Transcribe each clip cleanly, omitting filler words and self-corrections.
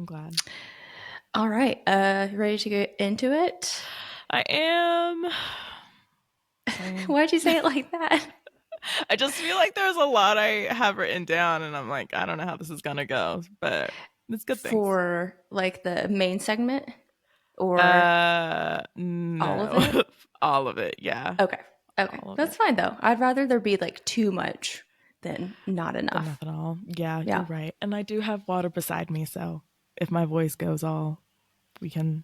I'm glad. All right. Ready to get into it? I am. Why'd you say it like that? I just feel like there's a lot I have written down, and I'm like, I don't know how this is gonna go, but it's good things. For like the main segment or all of it? No, all of it. Yeah, Okay. Okay. all of That's it. fine though. I'd rather there be like too much than not But enough. nothing at all. Yeah, you're Yeah. right. And I do have water beside me, so if my voice goes all, we can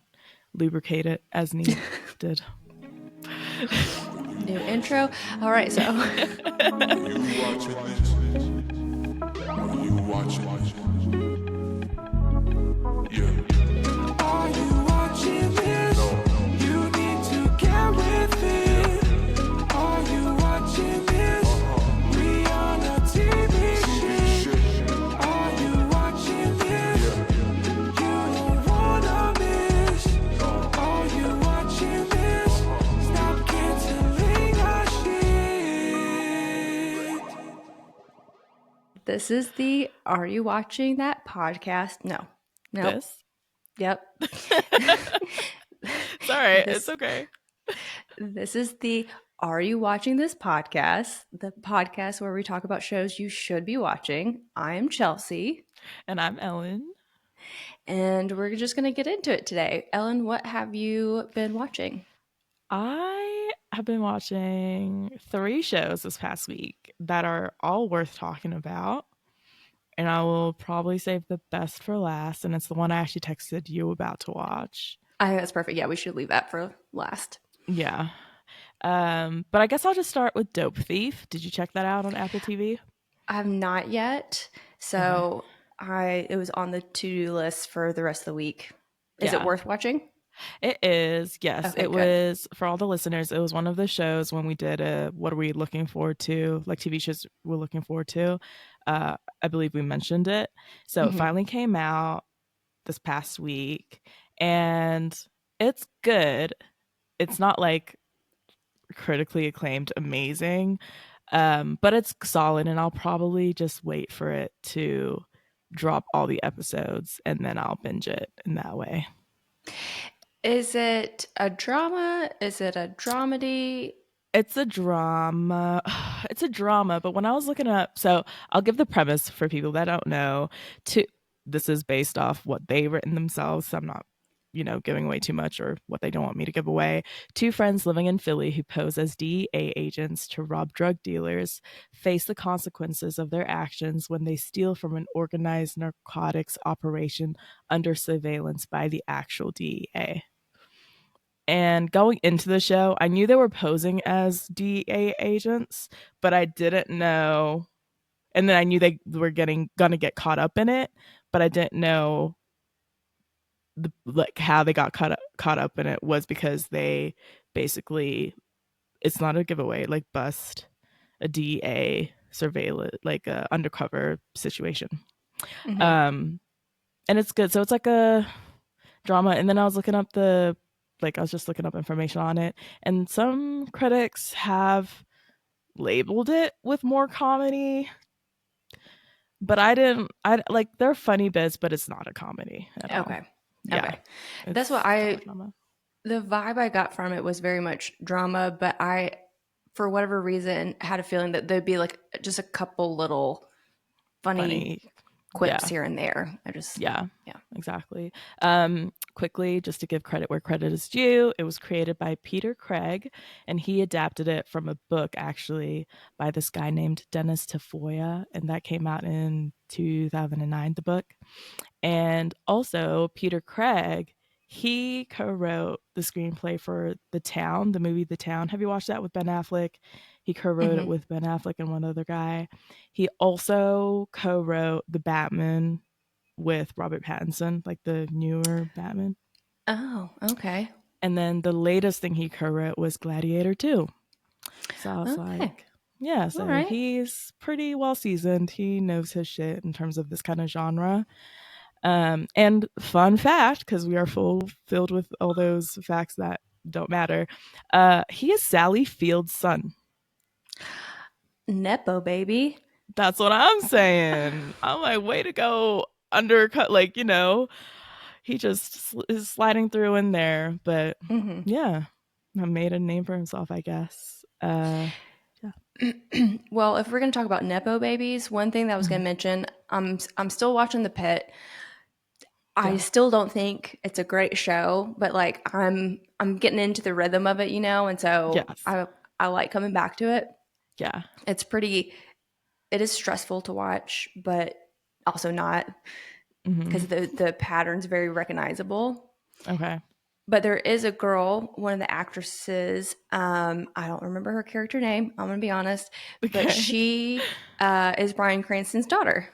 lubricate it as needed. New intro. All right. So Are you watching this? Are you watching this? Yeah. Are you watching this? You need to get with it. Are you watching this? We on a TV shit. Are you watching this? You don't wanna miss. Are you watching this? Stop canceling our shit. this is the Are You Watching That podcast? No. Nope. This? Yep. It's all right. This- It's okay. This is the Are You Watching This podcast? The podcast where we talk about shows you should be watching. I am Chelsea, And I'm Ellen. and we're just going to get into it today. Ellen, what have you been watching? I have been watching 3 shows this past week that are all worth talking about. And I will probably save the best for last. And it's the one I actually texted you about to watch. I think that's perfect. Yeah, we should leave that for last. Yeah. But I guess I'll just start with Dope Thief. Did you check that out on Apple TV? I have not yet, so it was on the to-do list for the rest of the week. Is it Yeah. worth watching? It is, yes. Okay, It good. was, for all the listeners, it was one of the shows when we did what are we looking forward to, like TV shows we're looking forward to. I believe we mentioned it. So it Mhm. finally came out this past week, and it's good. It's not like critically acclaimed amazing, but it's solid, and I'll probably just wait for it to drop all the episodes, and then I'll binge it in that way. Is it a drama? Is it a dramedy? It's a drama. It's a drama, but when I was looking up, so I'll give the premise for people that don't know. To This is based off what they've written themselves, so I'm not, giving away too much or what they don't want me to give away. 2 friends living in Philly who pose as DEA agents to rob drug dealers face the consequences of their actions when they steal from an organized narcotics operation under surveillance by the actual DEA. And going into the show, I knew they were posing as DEA agents, but I didn't know. And then I knew they were gonna get caught up in it, but I didn't know how they got caught up in it was because they basically, it's not a giveaway, like bust a DEA surveillance, like a undercover situation. Mhm. And it's good. So it's like a drama. And then I was just looking up information on it, and some critics have labeled it with more comedy, but I didn't. I like, they're funny bits, but it's not a comedy at all. Okay. Yeah, Okay. That's what drama. the vibe I got from it was very much drama, but I, for whatever reason, had a feeling that there'd be like just a couple little funny quips here and there. Yeah, Yeah. exactly. Quickly, just to give credit where credit is due, it was created by Peter Craig, and he adapted it from a book actually by this guy named Dennis Tafoya, and that came out in 2009, the book. And also Peter Craig, he co-wrote the screenplay for the movie The Town. Have you watched that with Ben Affleck? He co-wrote it with Ben Affleck and one other guy. He also co-wrote The Batman with Robert Pattinson, like the newer Batman. Oh, okay. And then the latest thing he co-wrote was Gladiator 2. So I was like, yeah, so right. he's pretty well seasoned. He knows his shit in terms of this kind of genre. And fun fact, because we are filled with all those facts that don't matter, he is Sally Field's son. Nepo baby. That's what I'm saying. I'm like, way to go, undercut, like, he just is sliding through in there. But Hmm. yeah, made a name for himself, I guess. Yeah. Well, if we're going to talk about nepo babies, one thing that I was going Mhm. to mention, I'm still watching The Pit. I Yeah. still don't think it's a great show, but like I'm getting into the rhythm of it, and so Yes. I like coming back to it. Yeah. It's pretty it is stressful to watch, but also not, Hmm. because the pattern's very recognizable. Okay. But there is a girl, one of the actresses. I don't remember her character name. I'm gonna be honest, but Okay. she is Bryan Cranston's daughter.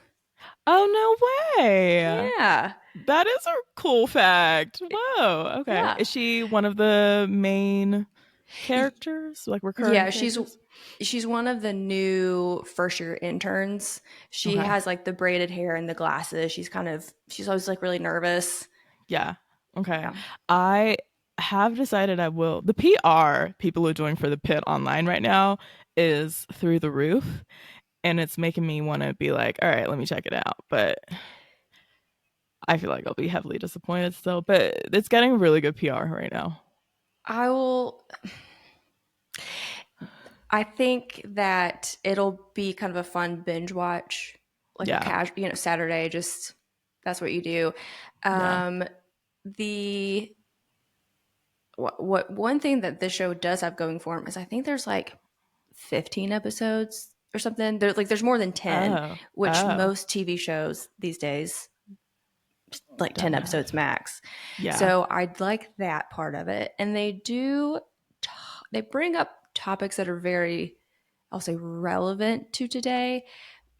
Oh, no way. Yeah, That is a cool fact. Whoa. Okay. yeah, Is she one of the main characters, like recurring yeah. characters? She's one of the new first year interns. She Okay. has like the braided hair and the glasses. She's always like really nervous. Yeah. Okay. Yeah. I have decided I will. The PR people are doing for the pit online right now is through the roof. And it's making me want to be like, all right, let me check it out. But I feel like I'll be heavily disappointed still. But it's getting really good PR right now. I will. I think that it'll be kind of a fun binge watch, like a Yeah. casual, Saturday. Just that's what you do. Yeah. Um, the what one thing that this show does have going for him is I think there's like 15 episodes or something. There's more than 10, Oh. which Oh. most TV shows these days like 10 Don't have. episodes max. Yeah. So I'd like that part of it, and they bring up topics that are very, I'll say, relevant to today.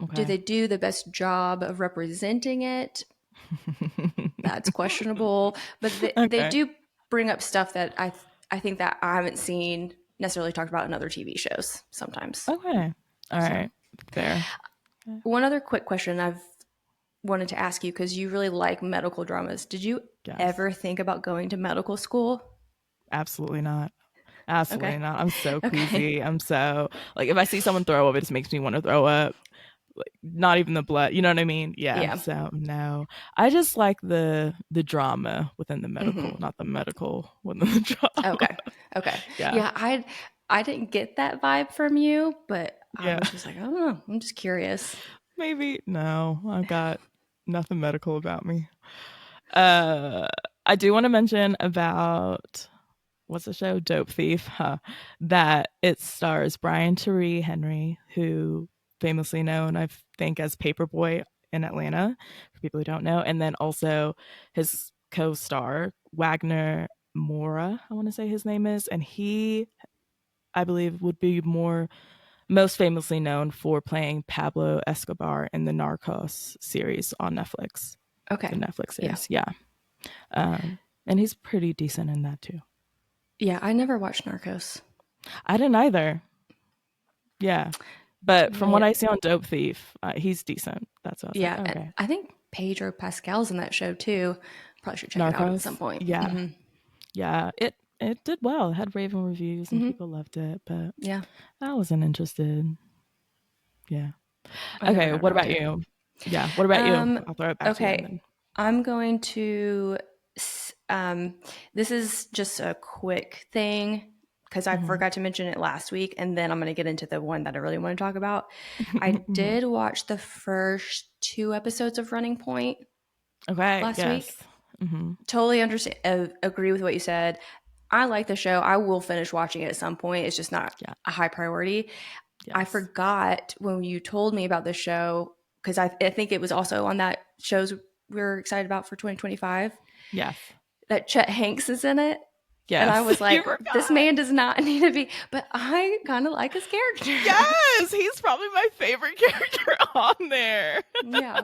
Do Okay. they do the best job of representing it? That's questionable, but they Okay. do bring up stuff that I think that I haven't seen necessarily talked about in other TV shows sometimes. Okay. All So, right. Fair. one other quick question I've wanted to ask you, because you really like medical dramas. Did you Yes. ever think about going to medical school? Absolutely not. Absolutely Okay. not. I'm so Okay. queasy. I'm so like if I see someone throw up, it just makes me want to throw up. Like not even the blood. You know what I mean? Yeah. Yeah. So no. I just like the drama within the medical, Hmm. not the medical within the drama. Okay. Okay. Yeah. Yeah, I didn't get that vibe from you, but I Yeah. was just like, I don't know. I'm just curious. Maybe no. I've got nothing medical about me. Uh I do want to mention about what's the show? Dope Thief, huh? That it stars Brian Tyree Henry, who famously known, I think, as Paperboy in Atlanta, for people who don't know, and then also his co-star Wagner Mora, I want to say his name is, and he, I believe, would be most famously known for playing Pablo Escobar in the Narcos series on Netflix, the Okay. Netflix Yeah. series, yeah. And he's pretty decent in that too. Yeah, I never watched Narcos. I didn't either. Yeah. But from what Yeah. I see on Dope Thief, he's decent. That's what I was like, Yeah, oh, and okay. I think Pedro Pascal's in that show too. Probably should check it out at some Narcos. point. Yeah. Hmm. Yeah. It did well. It had raving reviews and Hmm. people loved it, but Yeah, I wasn't interested. Yeah. I never Okay. got What around about to it. you? Yeah. What about you? Um, I'll throw it back to you and okay, then. I'm going to. This is just a quick thing because I Mhm. forgot to mention it last week, and then I'm going to get into the one that I really want to talk about. I Mhm. did watch the first two episodes of Running Point Okay. last week. Yes. Hmm. Totally understand. Agree with what you said. I like the show. I will finish watching it at some point. It's just not Yeah. a high priority. I Yes. forgot when you told me about this show, because I think it was also on that shows we were excited about for 2025, Yes. that Chet Hanks is in it. And I Yes. was You like, this forgot. man does not need to be, but I kind of like his character. Yes. He's probably my favorite character on there. Yeah.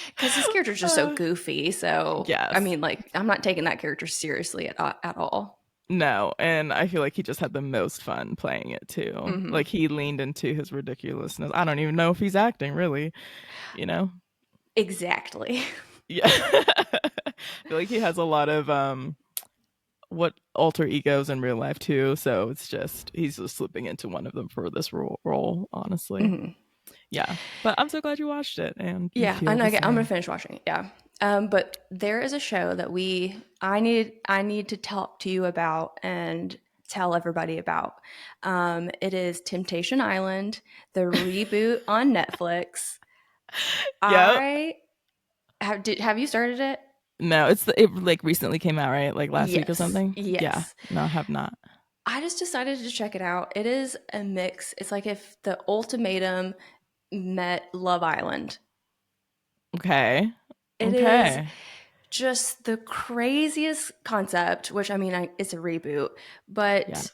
Because his character is just so Uh, goofy. So, I yes. mean, like, I'm not taking that character seriously at all. No, and I feel like he just had the most fun playing it too. Hmm. Like he leaned into his ridiculousness. I don't even know if he's acting really, you know? Exactly. Yeah. I feel like he has a lot of what alter egos in real life too, so it's just he's just slipping into one of them for this role honestly. Hmm. Yeah. But I'm so glad you watched it and you Yeah, feel the I'm gonna same. finish watching it. Yeah, but there is a show that I need to talk to you about and tell everybody about. It is Temptation Island, the reboot on Netflix. Yep. I have you started it? No, it like recently came out, right? Like last week or Yes, something. Yeah. yes. No, I have not. I just decided to check it out. It is a mix. It's like if the Ultimatum met Love Island. Okay. It is Okay. just the craziest concept, which I mean, it's a reboot, Yeah. but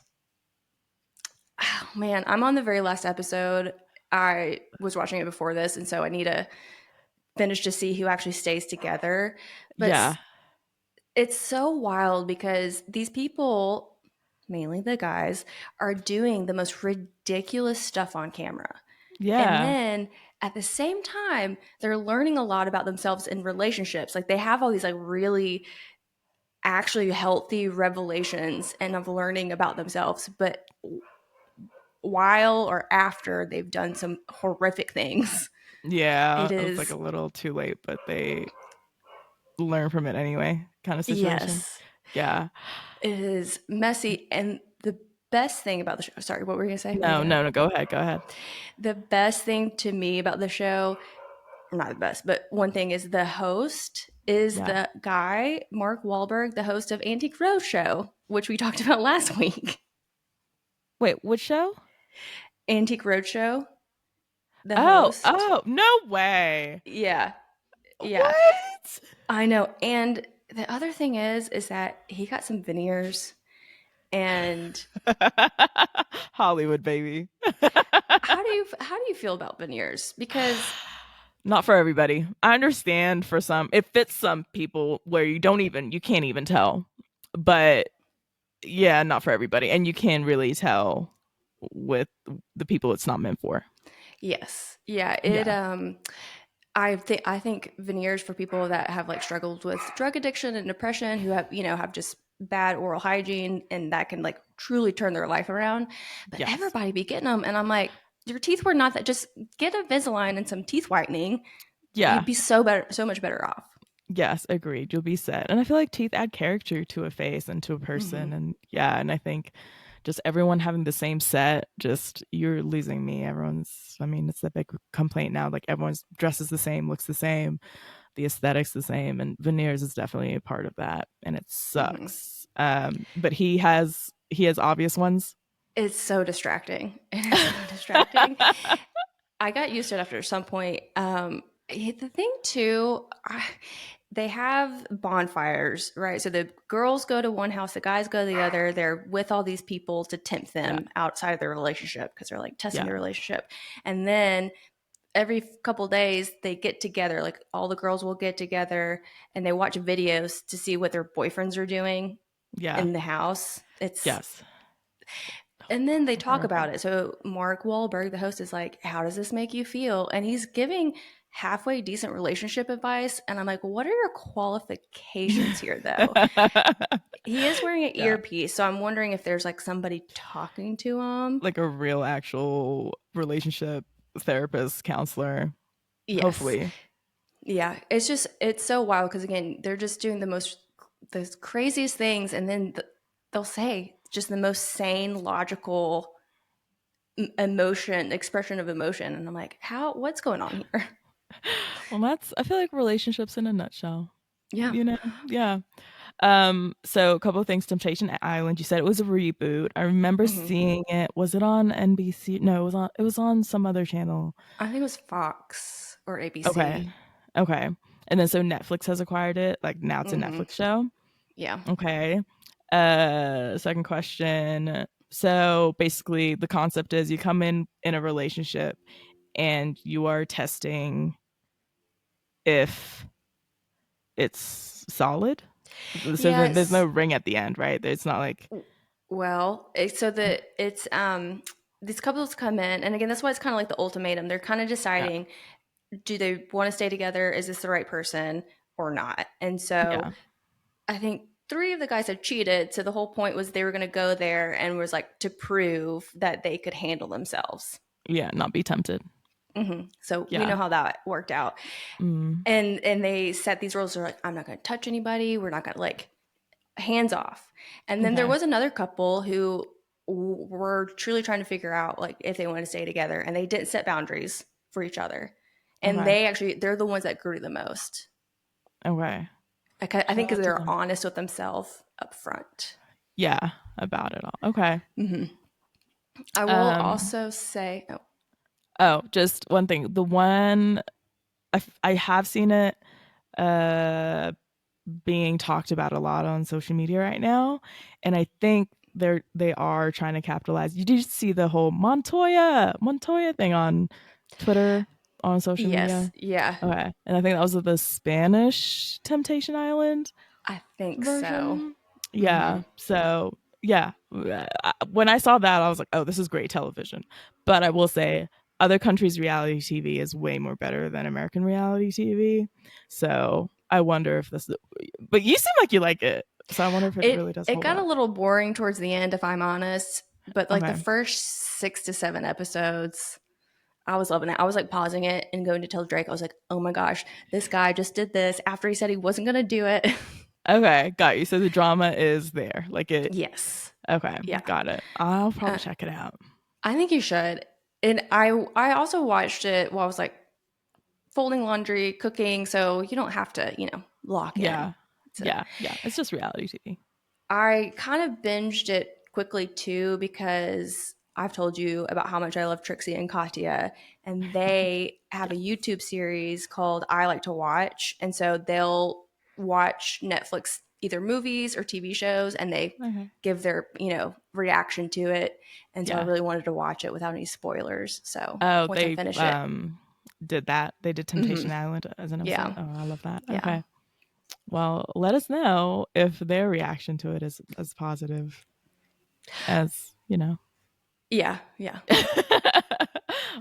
oh, man, I'm on the very last episode. I was watching it before this, and so I need to finish to see who actually stays together. But Yeah. it's so wild because these people, mainly the guys, are doing the most ridiculous stuff on camera. And Yeah. then at the same time, they're learning a lot about themselves in relationships. Like they have all these like really actually healthy revelations and of learning about themselves, but while or after they've done some horrific things. Yeah. It It was like is, a little too late, but they learn from it anyway, kind of situation. yes, Yeah. it is messy. And the best thing about the show, sorry, what were you going to say? Were you No, going to? no, no. Go ahead. Go ahead. The best thing to me about the show, not the best, but one thing is the host is Yeah. the guy, Mark Wahlberg, the host of Antique Roadshow, which we talked about last week. Wait, which show? Antique Roadshow, the Oh, host. oh, no way. Yeah, yeah, What? I know. And the other thing is that he got some veneers. And Hollywood, baby. how do you feel about veneers? Because Not for everybody. I understand for some, it fits some people where you can't even tell. But yeah, not for everybody. And you can really tell with the people it's not meant for. yes, yeah, Yeah. I think veneers for people that have like struggled with drug addiction and depression, who have have just bad oral hygiene, and that can like truly turn their life around. But Yes. everybody be getting them, and I'm like, your teeth were not that. Just get a Invisalign and some teeth whitening. You'd Yeah. be so much better off. Yes, agreed. You'll be set. And I feel like teeth add character to a face and to a Hmm. person. And yeah, and I think just everyone having the same set, just you're losing me. I mean, it's the big complaint now. Like everyone's dresses the same, looks the same, the aesthetics the same, and veneers is definitely a part of that. And it Hmm. sucks. But he has obvious ones. It's so distracting. It is so distracting. I got used to it after some point. The thing too, they have bonfires, right? So the girls go to one house, the guys go to the other. They're with all these people to tempt Yeah. them outside of their relationship because they're like testing Yeah. their relationship. And then every couple days they get together, like all the girls will get together and they watch videos to see what their boyfriends are doing Yeah. in the house. It's Yes. and then they talk Horrible. about it. So Mark Wahlberg, the host, is like, "How does this make you feel?" And he's giving halfway decent relationship advice. And I'm like, "What are your qualifications here, though?" He is wearing an Yeah. earpiece, so I'm wondering if there's like somebody talking to him. Like a real actual relationship therapist, counselor, Yes, hopefully. yeah. It's so wild because again, they're just doing the craziest things, and then they'll say just the most sane, logical emotion expression of emotion, and I'm like, how? What's going on here? Well, I feel like relationships in a nutshell. Yeah. You know? Yeah. So a couple of things. Temptation Island, you said it was a reboot. I remember Hmm. seeing it. Was it on NBC? No, it was on some other channel. I think it was Fox or Okay. ABC. Okay. And then so Netflix has acquired it. Like now it's a Hmm. Netflix show. Yeah. Okay. Second question. So basically the concept is you come in a relationship and you are testing if it's solid. So there's no Yes. ring at the end, right? It's not like Well, it's these couples come in, and again, that's why it's kind of like the ultimatum. They're kind of yeah, deciding, do they want to stay together? Is this the right person or not? And so yeah, I think three of the guys had cheated. So the whole point was they were going to go there and was like to prove that they could handle themselves. yeah, not be tempted. So we know Yeah. how that worked out. Mm. And they set these rules. They're like, I'm not going to touch anybody. We're not going to like hands off. And then there Okay. was another couple who were truly trying to figure out like if they wanted to stay together, and they didn't set boundaries for each other. And Okay. they actually, they're the ones that grew the most. Okay. I Shout think because out to they're them. honest with themselves up front. Yeah, about it all. Okay. I will Um. also say, oh, Oh, just one thing. The one I have seen it uh being talked about a lot on social media right now, and I think they are trying to capitalize. You did see the whole Montoya thing on Twitter, on social yes, media. yeah, Okay, and I think that was the Spanish Temptation Island I think so. version. Yeah. So yeah, when I saw that, I was like, oh, this is great television. But I will say, other countries' reality TV is way more better than American reality TV. So I wonder if this. But you seem like you like it, so I wonder if it really does It hold got a up. little boring towards the end, if I'm honest. But like the Okay. first 6 to 7 episodes, I was loving it. I was like pausing it and going to tell Drake. I was like, "Oh my gosh, this guy just did this after he said he wasn't gonna do it." Okay, got you. So the drama is there, like it. Yes, Okay, yeah. got it. I'll Uh, probably check it out. I think you should. And I also watched it while I was like folding laundry, cooking, so you don't have to lock in. Yeah, So yeah. It's just reality TV. I kind of binged it quickly too because I've told you about how much I love Trixie and Katya, and they have a YouTube series called I Like to Watch. And so they'll watch Netflix either movies or TV shows, and they Okay. give their, reaction to it. And so I Yeah. really wanted to watch it without any spoilers. So Oh, once I they finish it, did that. They did Temptation Island as an episode. yeah, Oh, I love that. yeah, Okay. Well, let us know if their reaction to it is as positive as, yeah, yeah.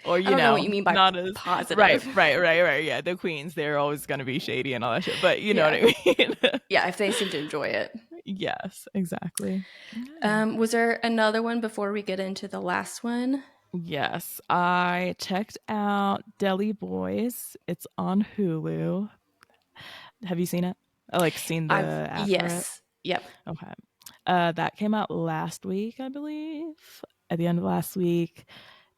or, I don't know what you mean by not as right, positive. right, right, right. Yeah. The queens, they're always gonna be shady and all that shit. But you know what Yeah. I mean? Yeah, if they seem to enjoy it. Yes, exactly. Yeah. Was there another one before we get into the last one? Yes. I checked out Deli Boys. It's on Hulu. Have you seen it? I like seen the ad for it. Yes. Yep. Okay. That came out last week, I believe. At the end of last week.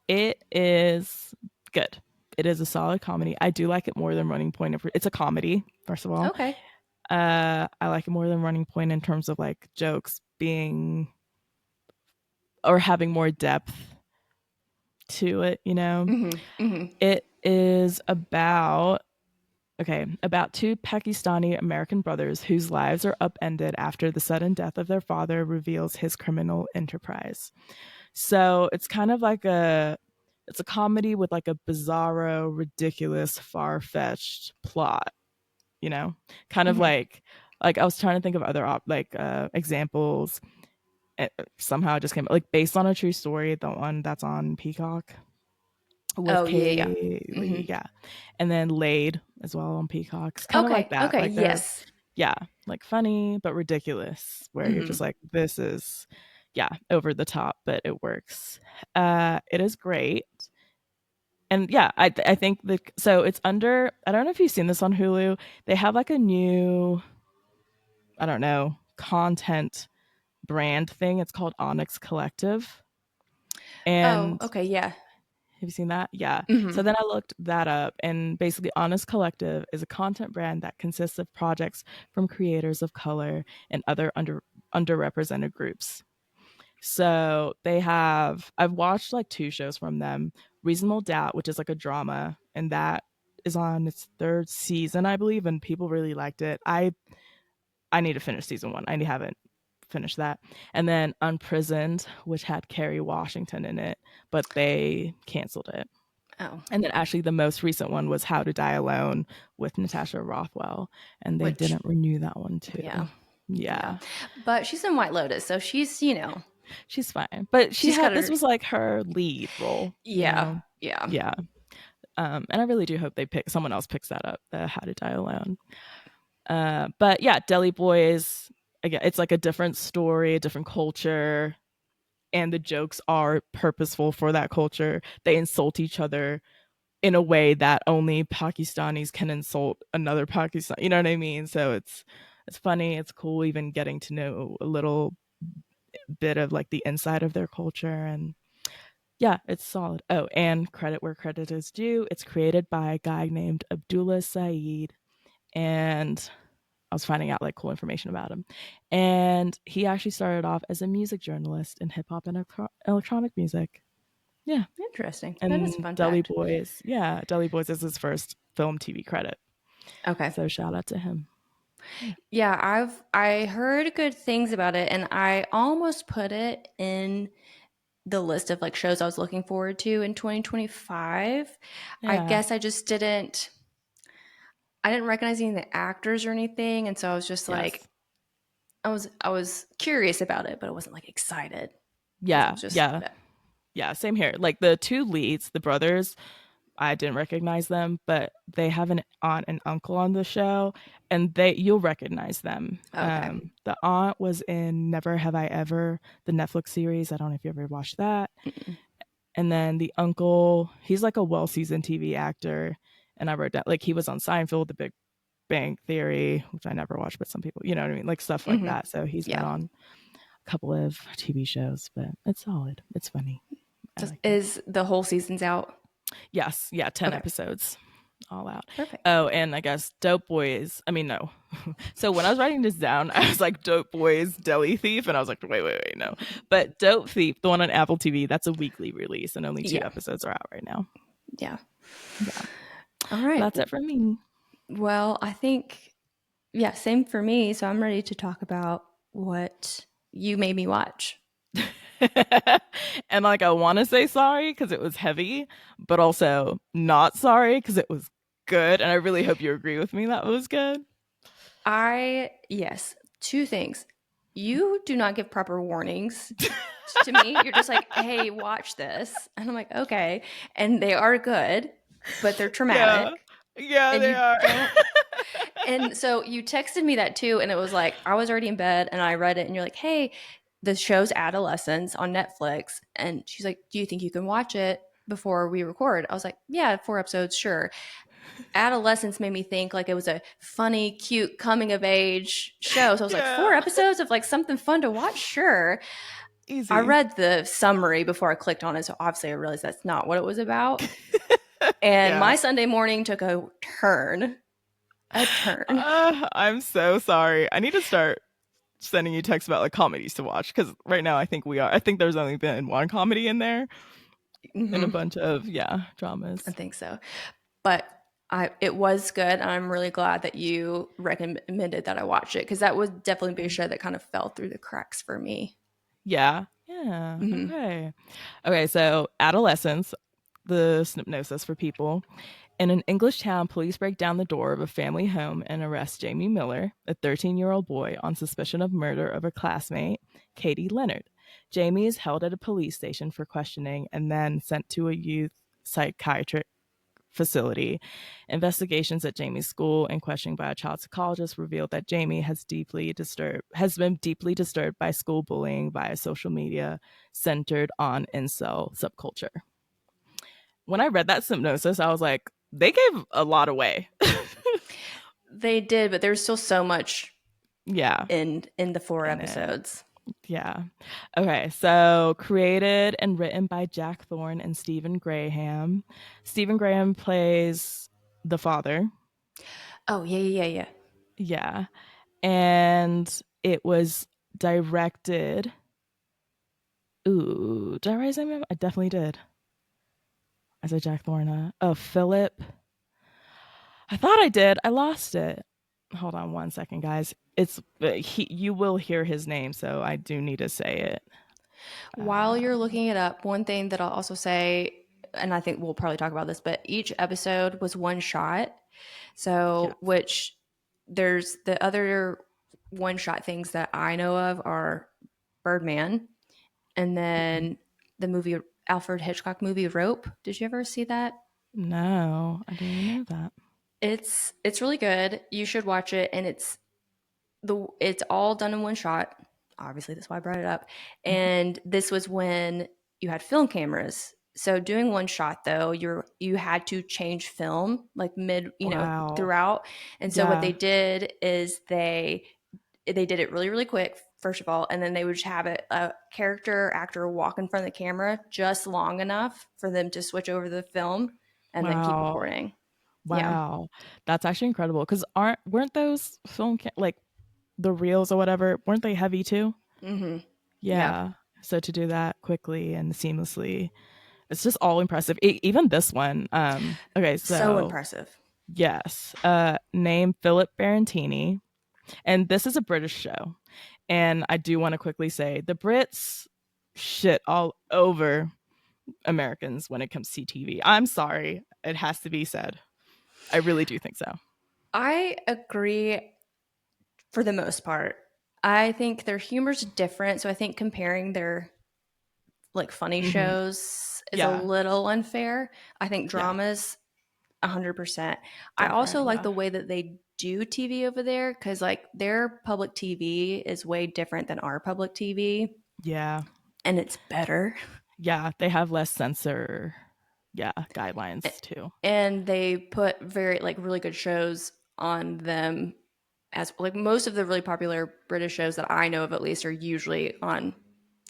It is good. It is a solid comedy. I do like it more than Running Point. It's a comedy, first of all. Okay. I like it more than Running Point in terms of like jokes being or having more depth to it, It is about two Pakistani American brothers whose lives are upended after the sudden death of their father reveals his criminal enterprise. So it's kind of like it's a comedy with like a bizarro, ridiculous, far-fetched plot, kind of like I was trying to think of other examples. Somehow it just came like based on a true story, the one that's on Peacock with Oh yeah, yeah. Kaylee, yeah, and then Laid as well on Peacock. It's kind of like Okay. that, Okay. like a Yes. yeah, like funny but ridiculous, where you're just like, this is over the top, but it works. It is great. And yeah, I think so it's under, I don't know if you've seen this on Hulu. They have like a new, I don't know, content brand thing. It's called Onyx Collective. Oh, And okay. Yeah. have you seen that? Yeah. So then I looked that up, and basically, Honest Collective is a content brand that consists of projects from creators of color and other underrepresented groups. So I've watched like two shows from them. Reasonable Doubt, which is like a drama, and that is on its third season, I believe, and people really liked it. I need to finish season one. I haven't finished that. And then Unprisoned, which had Kerry Washington in it, but they canceled it. Oh, And then actually the most recent one was How to Die Alone with Natasha Rothwell, and they which didn't renew that one too. yeah, yeah. Yeah. But she's in White Lotus, so she's She's fine. But she's got this her. was like her lead role, Yeah. Yeah. Yeah. And I really do hope someone else picks that up, the How to Die Alone. But yeah, Deli Boys, again, it's like a different story, a different culture, and the jokes are purposeful for that culture. They insult each other in a way that only Pakistanis can insult another Pakistan. You know what I mean? So it's funny, it's cool even getting to know a little bit of like the inside of their culture, and yeah, it's solid. Oh, and credit where credit is due. It's created by a guy named Abdullah Saeed, and I was finding out like cool information about him. And he actually started off as a music journalist in hip hop and electronic music. Yeah. Interesting. That is a And fun Deli fact. Boys. Yeah. Deli Boys is his first film TV credit. Okay. So shout out to him. Yeah. Yeah, I heard good things about it, and I almost put it in the list of like shows I was looking forward to in 2025. I Yeah. guess I didn't recognize any of the actors or anything, and so I was just like Yes. I was curious about it, but I wasn't like excited because I Yeah. was just Yeah. Yeah. Same here. Like the two leads, the brothers, I didn't recognize them, but they have an aunt and uncle on the show, and they you'll recognize them. okay. The aunt was in Never Have I Ever, the Netflix series. I don't know if you ever watched that. Mm-mm. And then the uncle, he's like a well-seasoned TV actor, and I wrote that like he was on Seinfeld, The Big Bang Theory, which I never watched, but some people, you know what I mean, like stuff like Mm-hmm. that. So he's been Yeah. on a couple of TV shows, but it's solid. It's funny. I like it. Is the whole season's out? Yes, yeah, 10 Okay. episodes all out. Perfect. Oh, and I guess Dope Boys. I mean, no. So when I was writing this down, I was like Dope Boys Deli Thief, and I was like, wait, no. But Dope Thief, the one on Apple TV, that's a weekly release, and only 2 Yeah. episodes are out right now. Yeah. Yeah, All right. that's it for me. Well, I think yeah, same for me. So I'm ready to talk about what you made me watch. And like, I want to say sorry because it was heavy, but also not sorry because it was good. And I really hope you agree with me that it was good. Yes, two things. You do not give proper warnings to me. You're just like, hey, watch this. And I'm like, okay. And they are good, but they're Yeah, traumatic. yeah, And they you are. don't. And so you texted me that too. And it was like, I was already in bed and I read it. And you're like, hey, the show's Adolescence on Netflix. And she's like, do you think you can watch it before we record? I was like, yeah, 4 episodes, sure. Adolescence made me think like it was a funny, cute coming of age show. So I was like, Yeah, 4 episodes of like something fun to watch? Sure. I easy. read the summary before I clicked on it. So obviously I realized that's not what it was about. And Yeah. my Sunday morning took a turn. A turn. I'm so sorry. I need to start sending you texts about like comedies to watch because right now I think we are. I think there's only been one comedy in there and a Hmm. bunch of I dramas. think so. But it was good. And I'm really glad that you recommended that I watch it because that would definitely be a show that kind of fell through the cracks for me. Yeah. Yeah. Hmm. Okay. Okay. So, Adolescence, the synopsis for people. In an English town, police break down the door of a family home and arrest Jamie Miller, a 13-year-old boy, on suspicion of murder of a classmate, Katie Leonard. Jamie is held at a police station for questioning and then sent to a youth psychiatric facility. Investigations at Jamie's school and questioning by a child psychologist revealed that Jamie has been deeply disturbed by school bullying via social media centered on incel subculture. When I read that synopsis, I was like, they gave a lot away. They did, but there's still so much Yeah, in the four in it. episodes. Yeah. Okay, so created and written by Jack Thorne and Stephen Graham. Stephen Graham plays the father. Oh yeah. Yeah. And it was directed. Ooh, did I write his name? I definitely did. I said Jack Thorne. Oh, Philip. I thought I did. I lost it. Hold on one second, guys. It's you will hear his name, so I do need to say it. While you're looking it up, one thing that I'll also say, and I think we'll probably talk about this, but each episode was one shot. Yeah. So, which there's the other one shot things that I know of are Birdman and then the movie Alfred Hitchcock movie Rope. Did you ever see that? No, I didn't know that. It's really good. You should watch it, and it's all done in one shot. Obviously, that's why I brought it up. Mhm. And this was when you had film cameras So doing one shot though, you had to change film like mid, Wow. throughout. And so what they Yeah. did is they did it really really quick first of all, and then they would just have a character actor walk in front of the camera just long enough for them to switch over the film and then keep Wow. recording. Yeah. Wow. That's actually incredible cuz aren't weren't those like the reels or whatever, weren't they heavy too? Mhm. Yeah. Yeah. So to do that quickly and seamlessly, it's just all impressive. Even this one. Okay, So so impressive. yes. Name Philip Barentini. And this is a British show. And I do want to quickly say the Brits shit all over Americans when it comes to TV. I'm sorry. It has to be said. I really do think so. I agree for the most part. I think their humor's different, so I think comparing their like funny Hmm. shows is a Yeah. little unfair. I think Yeah. dramas 100%. I Different. also like Yeah. the way that they do TV over there cuz like their public TV is way different than our public TV Yeah. and it's better. Yeah. They have less censor, yeah, guidelines too. And they put very like really good shows on them, as like most of the really popular British shows that I know of at least are usually on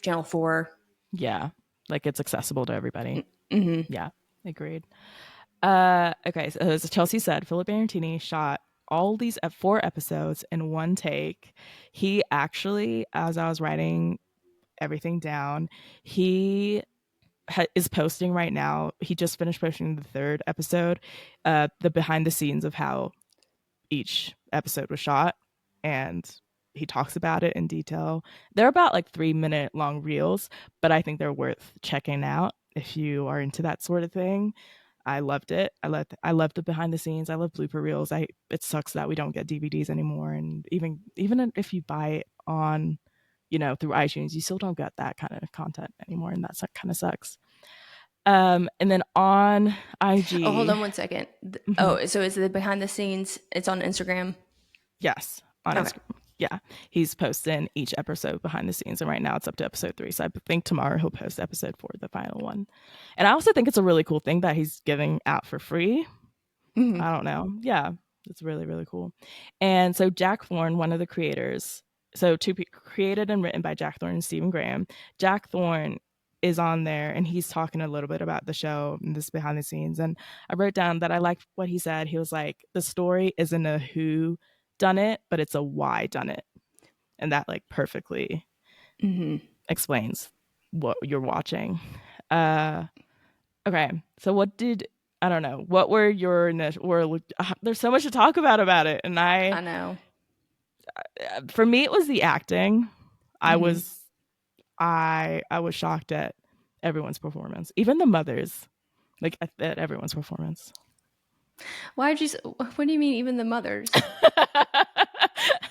Channel 4. Yeah. Like it's accessible to everybody. Mhm. Yeah. Agreed. Okay, so as Chelsea said, Philip Barentini shot all these 4 episodes in one take. He actually, as I was writing everything down, he is posting right now. He just finished posting the 3rd episode, the behind the scenes of how each episode was shot, and he talks about it in detail. They're about like 3-minute long reels, but I think they're worth checking out if you are into that sort of thing. I loved it. I loved the behind the scenes. I love blooper reels. I It sucks that we don't get DVDs anymore, and even if you buy it on, through iTunes, you still don't get that kind of content anymore, and that kind of sucks. And then on Oh, hold IG, on one second. mhm, Oh, so is it behind the scenes? It's on Instagram. yes, on Okay. Instagram. Yeah, he's posting each episode behind the scenes, and right now it's up to episode 3. So I think tomorrow he'll post episode 4, the final one. And I also think it's a really cool thing that he's giving out for free. Mhm. I don't know. Yeah, it's really, really cool. And so Jack Thorne, one of the creators, so created and written by Jack Thorne and Stephen Graham. Jack Thorne is on there and he's talking a little bit about the show and this behind the scenes. And I wrote down that I liked what he said. He was like, the story isn't a who done it, but it's a why done it. And that like perfectly Mhm. explains what you're watching. Uh Okay, so what did I don't know. What were your initial? There's so much to talk about it, and I know. for me, it was the acting. I Mhm. was, I was shocked at everyone's performance, even the mothers, like at everyone's performance. Why'd you? What do you mean? Even the mothers?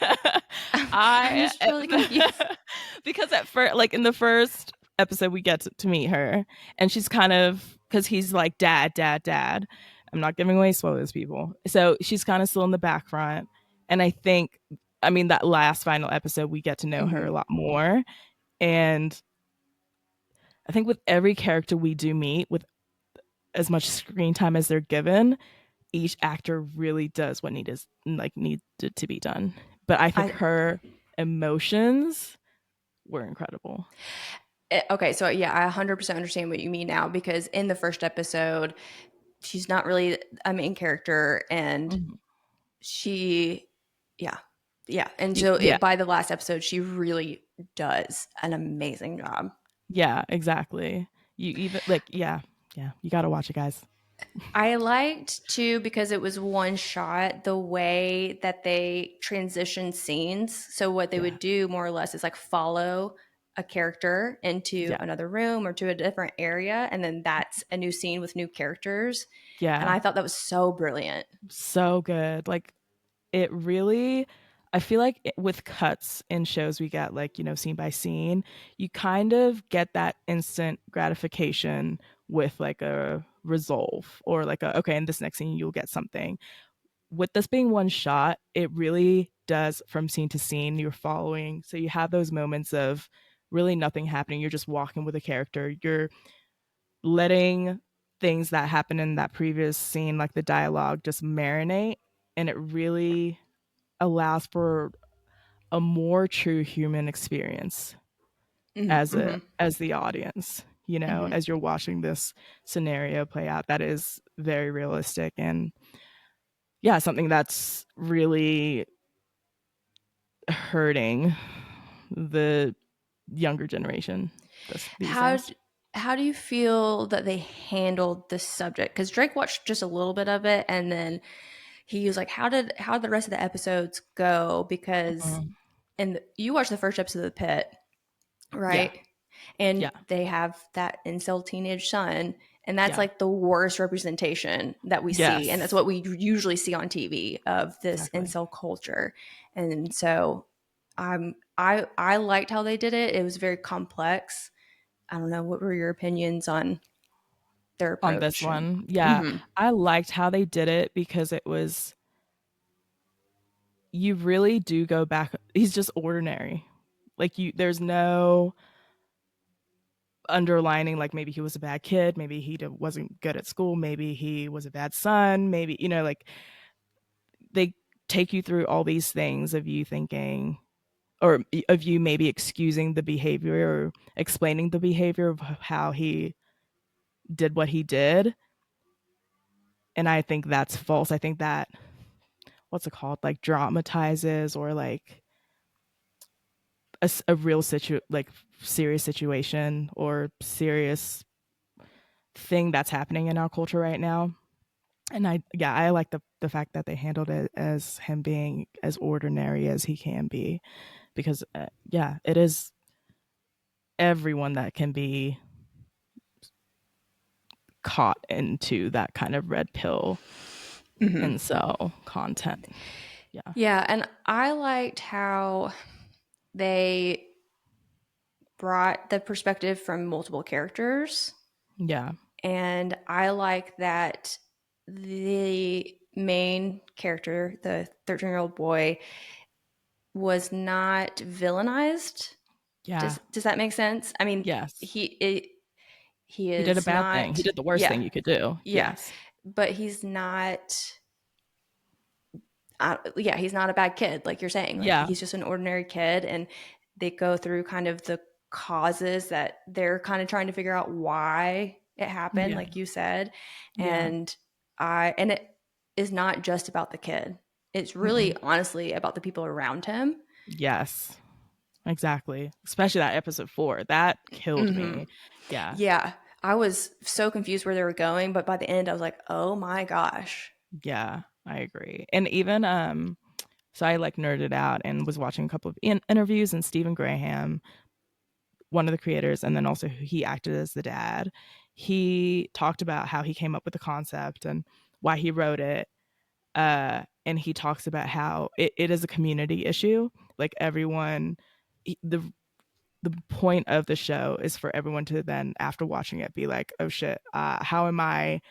I'm I just really confused. because at first, like in the first episode, we get to meet her, and she's kind of because he's like dad, dad, dad. I'm not giving away spoilers, people. So she's kind of still in the back front, and I mean, that last final episode, we get to know her Mhm. a lot more, and I think with every character we do meet, with as much screen time as they're given, each actor really does what needed to be done. But I think I her emotions were incredible. Okay, so yeah, I 100% understand what you mean now because in the first episode, she's not really a main character, and Mhm. she, yeah, yeah, and so Yeah, by the last episode, she really does an amazing job. yeah, exactly. You even like, yeah, yeah. You got to watch it, guys. I liked too because it was one shot the way that they transition scenes. So what they Yeah, would do more or less is like follow a character into yeah, another room or to a different area, and then that's a new scene with new characters. And yeah. I thought that was so brilliant. So good. Like it really. I feel like with cuts in shows we get like scene by scene, you kind of get that instant gratification with like a resolve or like a okay, in this next scene you'll get something. With this being one shot, it really does from scene to scene. You're following, so you have those moments of really nothing happening. You're just walking with a character. You're letting things that happened in that previous scene, like the dialogue, just marinate, and it really allows for a more true human experience Mm-hmm. as the audience, you know, Mm-hmm. as you're watching this scenario play out that is very realistic. And yeah, something that's really hurting the younger generation these How days. how do you feel that they handled this subject? Because Drake watched just a little bit of it, and then he was like, how did the rest of the episodes go?" Because Mhm. and you watched the first episode of The Pit, Yeah, right? And yeah, they have that incel teenage son, and that's yeah. like the worst representation that we see, and that's Yes, what we usually see on TV of this exactly. incel culture. And so, I liked how they did it. It was very complex. I don't know, what were your opinions on their On this approach? And one, yeah, hmm I liked how they did it because it was, you really do go back. He's just ordinary. Like you, there's no underlining like maybe he was a bad kid, maybe he wasn't good at school, maybe he was a bad son, maybe, you know, like they take you through all these things of you thinking, or of you maybe excusing the behavior or explaining the behavior of how he did what he did. And I think that's false. I think that, what's it called, like dramatizes, or like a real like serious situation or serious thing that's happening in our culture right now. And I like the fact that they handled it as him being as ordinary as he can be, because yeah, it is everyone that can be caught into that kind of red pill and so content. Yeah, yeah, and I liked how they brought the perspective from multiple characters. yeah, And I like that the main character, the 13-year-old boy, was not villainized. yeah, Does that make sense? I mean, yes. he He did a is bad thing. He not. did the worst Yeah, thing you could do. yeah, Yes. but he's not. Yeah, he's not a bad kid, like you're saying. Like Yeah. he's just an ordinary kid, and they go through kind of the causes that they're kind of trying to figure out why it happened, Yeah. like you said. Yeah. And it is not just about the kid. It's really Mm-mm. honestly about the people around him. Yes. Exactly. Especially that episode 4. That killed Hmm me. Yeah. Yeah, I was so confused where they were going, but by the end, I was like, "Oh my gosh!" Yeah. I agree. And even so I like nerded out and was watching a couple of interviews, and Stephen Graham, one of the creators, and then also he acted as the dad. He talked about how he came up with the concept and why he wrote it. And he talks about how it is a community issue. Like everyone, the point of the show is for everyone to then, after watching it, be like, oh shit, how am I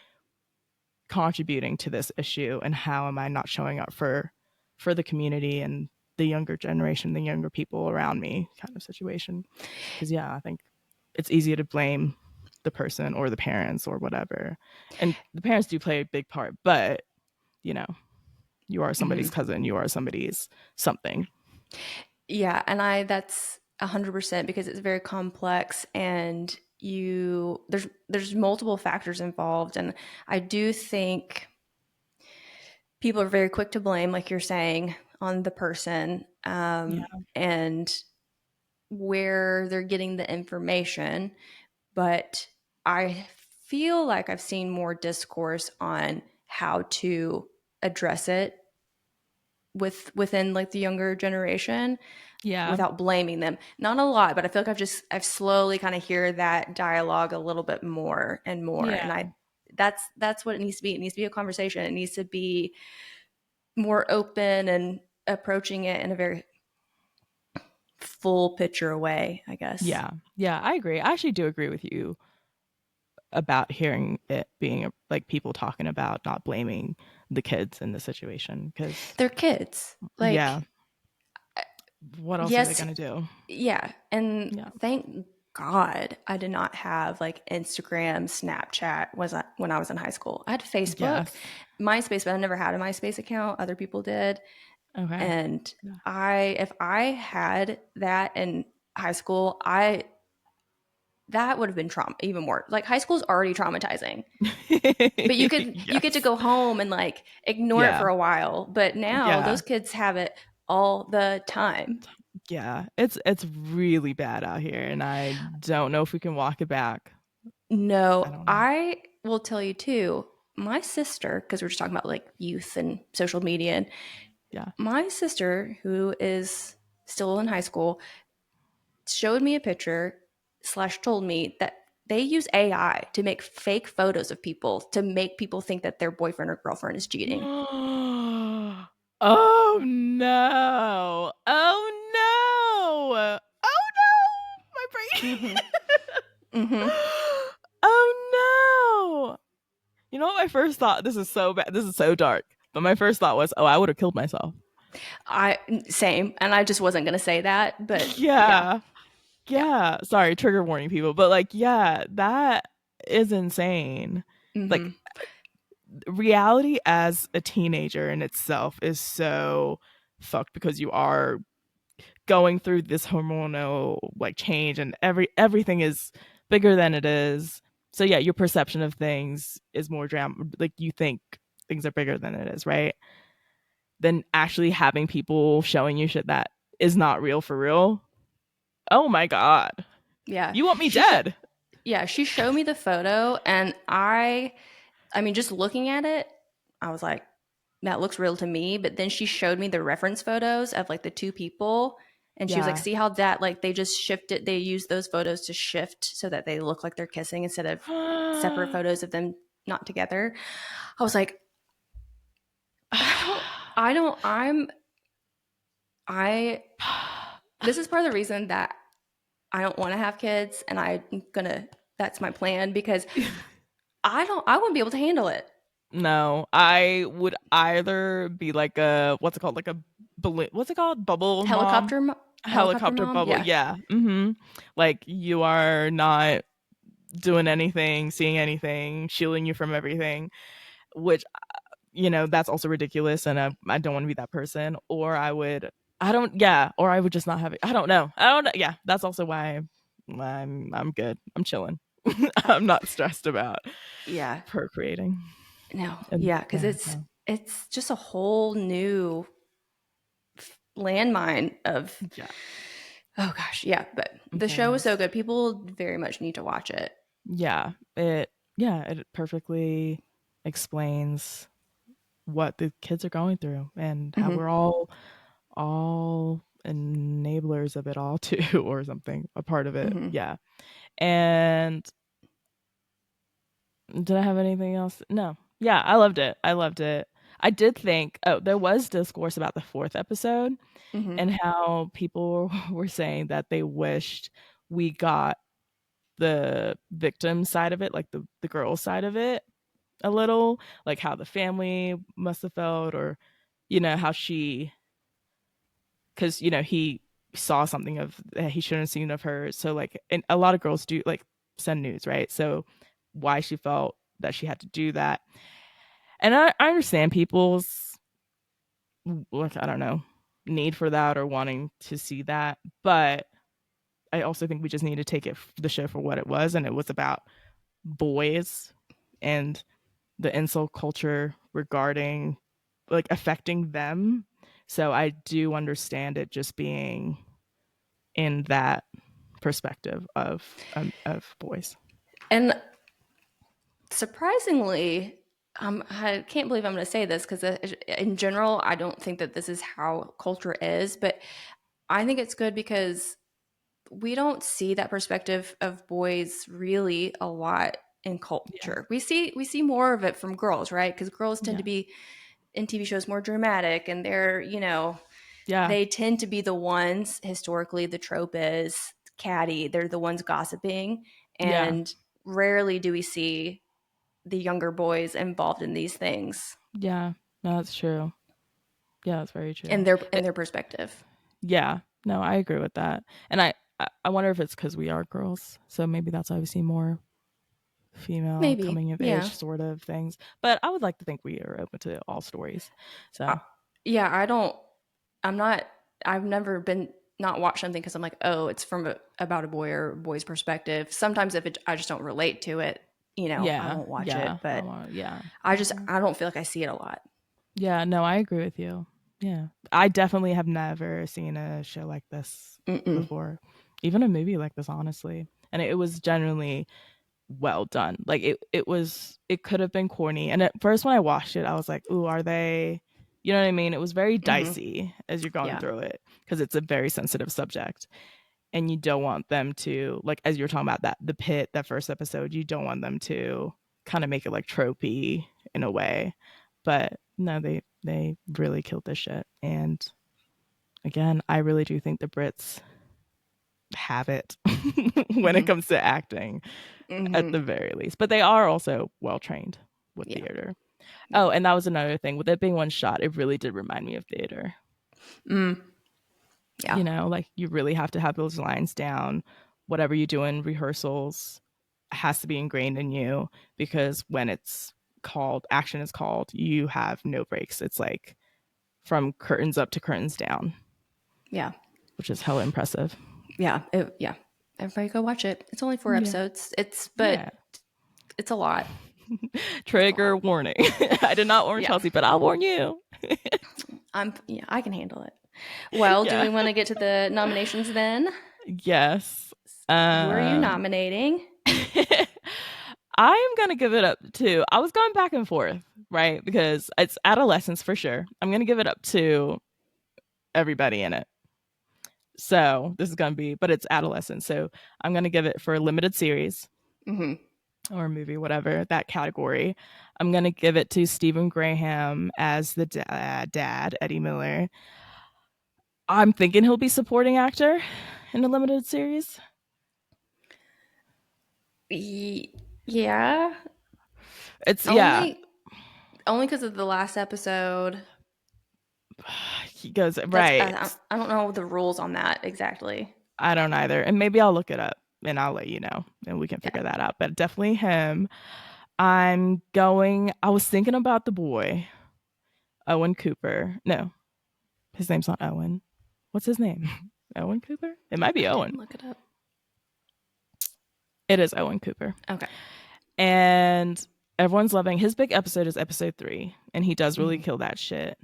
contributing to this issue, and how am I not showing up for the community and the younger generation, the younger people around me, kind of situation. Because yeah, I think it's easy to blame the person or the parents or whatever, and the parents do play a big part, but you know, you are somebody's hmm cousin, you are somebody's something. Yeah, and I that's 100% because it's very complex, and there's multiple factors involved, and I do think people are very quick to blame, like you're saying, on the person, Yeah, and where they're getting the information. But I feel like I've seen more discourse on how to address it within like the younger generation yeah, without blaming them. Not a lot, but I feel like I've slowly kind of hear that dialogue a little bit more and more. And yeah, that's what it needs to be. It needs to be a conversation. It needs to be more open and approaching it in a very full picture way, I guess. yeah, yeah. I agree. I actually do agree with you about hearing it being like people talking about not blaming the kids in the situation, because They're kids. yeah, Like what else are they yes, gonna do? yeah. And Yeah, thank God, I did not have like Instagram, Snapchat when I was in high school. I had Facebook, Yes. MySpace, but I never had a MySpace account. Other people did. Okay. And Yeah. if I had that in high school, I that would have been trauma even more. Like high school is already traumatizing. But you get to Yes. go home and like ignore it Yeah. for a while. But now Yeah. those kids have it all the time. Yeah. It's really bad out here, and I don't know if we can walk it back. I No, don't know. I will tell you too. My sister, because we're just talking about like youth and social media, and Yeah. my sister, who is still in high school, showed me a picture slash told me that they use AI to make fake photos of people to make people think that their boyfriend or girlfriend is cheating. Oh no. Oh no. Oh no. My brain. Mm-hmm. Mm-hmm. Oh no. You know what my first thought, this is so bad. This is so dark. But my first thought was, oh, I would have killed myself. I same, and I just wasn't gonna say that, but yeah, Yeah. yeah. Yeah. Sorry, trigger warning people, but like yeah, that is insane. Mm-hmm. Like reality as a teenager in itself is so fucked because you are going through this hormonal like change, and everything is bigger than it is. So yeah, your perception of things is more like you think things are bigger than it is, right? Then actually having people showing you shit that is not real for real. Oh my god. Yeah, You want me she should. dead. Yeah, she showed me the photo, and I mean, just looking at it, I was like, that looks real to me. But then she showed me the reference photos of like the two people. And she was like, Yeah. see how that, like, they just shifted, they used those photos to shift so that they look like they're kissing instead of separate photos of them not together. I was like, I don't, I, this is part of the reason that I don't want to have kids. And I'm gonna, that's my plan because I wouldn't be able to handle it. No, I would either be like a what's it called? Like a balloon. What's it called? Bubble mom? Helicopter Helicopter mom. bubble. Yeah. Yeah. Mhm. Like you are not doing anything, seeing anything, shielding you from everything, which that's also ridiculous, and I don't want to be that person. Or I would I don't yeah, or I would just not have it. I don't know. I don't know. Yeah, that's also why I'm good. I'm chilling. I'm not stressed about Yeah. procreating. No, And yeah, because yeah, no. it's just a whole new landmine of Yeah. oh gosh, yeah. But the show is so Yes. good. People very much need to watch it. It perfectly explains what the kids are going through and how Hmm. we're all enablers of it all too, or something, a part of it. Hmm. Yeah. And did I have anything else? No. Yeah, I loved it. I loved it. I did think, oh, there was discourse about the fourth episode Hmm. and how people were saying that they wished we got the victim side of it, like the girl side of it a little, like how the family must have felt, or how she, because he saw something of that he shouldn't have seen of her. So like, and a lot of girls do like send nudes, right? So why she felt that she had to do that. And I understand people's, like, I don't know, need for that or wanting to see that, but I also think we just need to take the show for what it was, and it was about boys and the insult culture regarding like affecting them. So I do understand it just being in that perspective of boys. And surprisingly, I can't believe I'm going to say this because in general, I don't think that this is how culture is, but I think it's good because we don't see that perspective of boys really a lot in Yeah. culture. We see more of it from girls, right? Because girls tend Yeah. to be in TV shows more dramatic, and Yeah. they tend to be the ones historically. The trope is catty. They're the ones gossiping, Yeah. and rarely do we see the younger boys involved in these things Yeah. No, that's true. Yeah, that's very in true. their perspective. Yeah. No, I agree with that. And I wonder if it's because we are girls, so maybe that's why we see more female Maybe. coming of age Yeah. sort of things. But I would like to think we are open to all stories. I, So yeah, I'm not, I've never been not watched something because I'm like, oh, it's from about a boy or a boy's perspective. Sometimes if I just don't relate to it, I yeah, won't watch it. yeah, But yeah, I don't feel like I see it a lot. yeah. No, I agree with you. Yeah, I definitely have never seen a show like this Mm-mm. before, even a movie like this, honestly. And it was genuinely well done. Like it could have been corny. And at first when I watched it, I was like, "Ooh, are they?" You know what I mean? It was very Mm-hmm. dicey as you're going Yeah. through it because it's a very sensitive subject, and you don't want them to, like, as you were talking about that the pit, that first episode, you don't want them to kind of make it like tropey in a way. But no, they really killed this shit. And again, I really do think the Brits have it when it Mm-hmm. comes to acting at Mm-hmm. the very least. But they are also well trained with Yeah. theater. Yeah. Oh, and that was another thing. With it being one shot, it really did remind me of theater. Mm. Yeah. Like you really have to have those lines down. Whatever you do in rehearsals has to be ingrained in you because when it's called, action is called, you have no breaks. It's like from curtains up to curtains down, Yeah. which is hella impressive. Yeah. Yeah. Everybody go watch it. It's only four Yeah. episodes. But Yeah. it's a lot. It's a Trigger lot. warning. I did not warn Yeah. Chelsea, but I'll warn you. Yeah, I can handle it. Well, do Yeah. we want to get to the nominations then? Yes. Who are you Uh, nominating? I am going to give it up to, I was going back and forth, right? Because it's Adolescence for sure. I'm going to give it up to everybody in it. So this is going to be, but it's Adolescence. So I'm going to give it for limited series Mm-hmm. or movie, whatever, that category. I'm going to give it to Stephen Graham as the dad, Eddie Miller. I'm thinking he'll be supporting actor in a limited series. Yeah. It's, yeah, Only because of the last episode. he goes, That's right. I don't know the rules on that exactly. I don't either. And maybe I'll look it up and I'll let you know and we can Yeah. figure that out. But definitely him. I was thinking about the boy, Owen Cooper. No, his name's not Owen. What's his name? Owen Cooper? It might be I Owen. didn't look it up. It is Owen Cooper. Okay. And everyone's loving his big episode is episode 3. And he does really Mhm. kill that shit.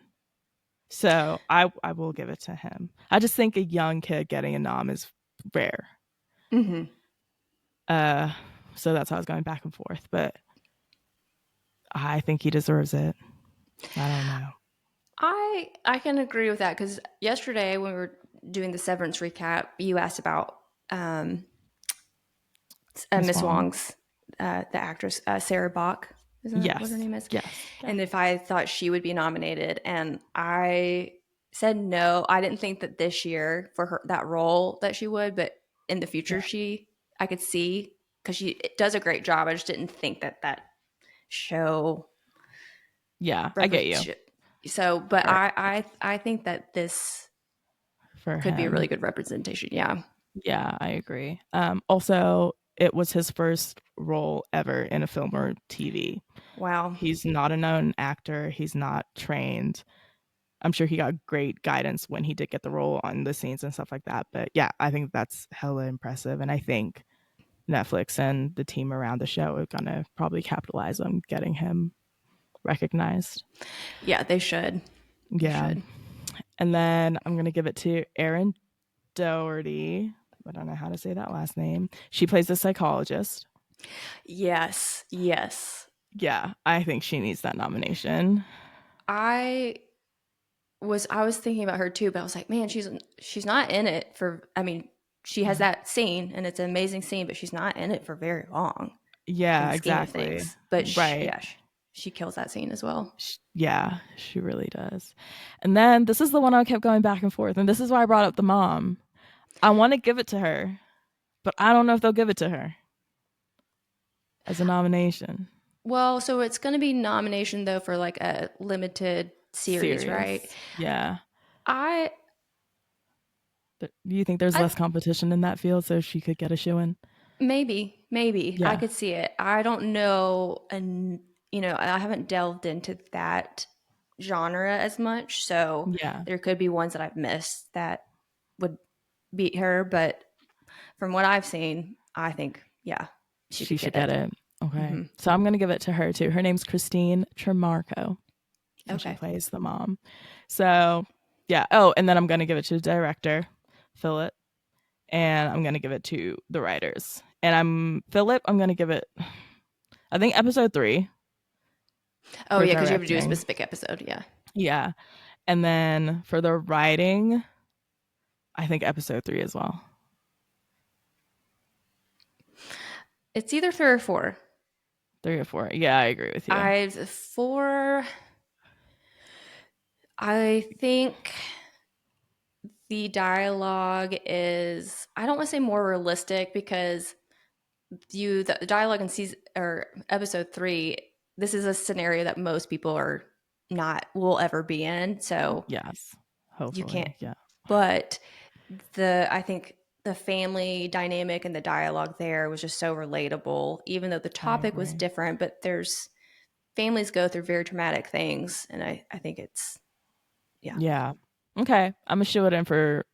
So I will give it to him. I just think a young kid getting a nom is rare. Mm-hmm. So that's how I was going back and forth. But I think he deserves it. I don't know. I can agree with that because yesterday when we were doing the Severance recap, you asked about Miss Miss Wong. Wong's the actress Sarah Bach. Isn't that what her Yes. name is? Yes. And if I thought she would be nominated, and I said no. I didn't think that this year for her that role that she would, but in the future I could see because she does a great job. I just didn't think that show. Yeah, I get you. So, but For, I think that this for could be a really him. good representation. Yeah. Yeah, I agree. Also, it was his first role ever in a film or TV. Wow. He's not a known actor. He's not trained. I'm sure he got great guidance when he did get the role on the scenes and stuff like that. But yeah, I think that's hella impressive. And I think Netflix and the team around the show are going to probably capitalize on getting him recognized. Yeah, they should. They Yeah. should. And then I'm going to give it to Erin Doherty. I don't know how to say that last name. She plays a psychologist. Yes. Yes. Yeah, I think she needs that nomination. I was thinking about her too, but I was like, man, she's not in it for. I mean, she has that scene, and it's an amazing scene, but she's not in it for very long. Yeah, In the scheme of exactly. things. But Right. she kills that scene as well. Yeah, she really does. And then this is the one I kept going back and forth, and this is why I brought up the mom. I want to give it to her, but I don't know if they'll give it to her as a nomination. Well, so it's going to be nomination though for like a limited series, right? Yeah. I Do you think there's I less competition in that field so she could get a shoe in? maybe I Yeah. could see it. I don't know, and I haven't delved into that genre as much, so Yeah. there could be ones that I've missed that would beat her. But from what I've seen, I think yeah, she She could should get get it. it. Okay. Hmm. So I'm going to give it to her too. Her name's Christine Tremarco, and she Okay. plays the mom. So, yeah. Oh, and then I'm going to give it to the director, Philip, and I'm going to give it to the writers. And I'm going to give it, I think, episode 3 Oh for yeah, because you have to do a directing. specific episode. Yeah. Yeah. And then for the writing, I think episode 3 as well. It's either 3 or 4. 3 or 4. Yeah, I agree with you. I 4. I think the dialogue is, I don't want to say more realistic, because the dialogue in season or episode 3, this is a scenario that most people are not will ever be in, so Yes. you can't. Hopefully. Yeah. But I think the family dynamic and the dialogue there was just so relatable, even though the I topic was agree. different. But there's families go through very traumatic things, and I think it's yeah. Yeah. Okay. I'm gonna show it in for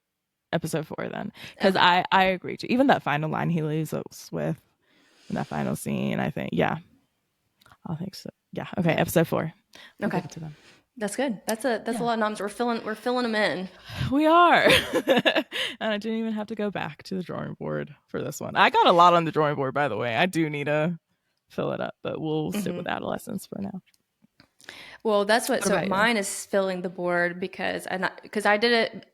episode 4 then, because Okay. I agree too. Even that final line he leaves us with in that final scene, I think. Yeah, I think so. Yeah. Okay. Yeah. Episode 4. We'll Okay. give it to them. That's good. That's a Yeah. lot of noms. We're filling them in. We are. And I didn't even have to go back to the drawing board for this one. I got a lot on the drawing board, by the way. I do need to fill it up, but we'll stick with Adolescence for now. Well, that's what. What So about you? mine is filling the board because I did it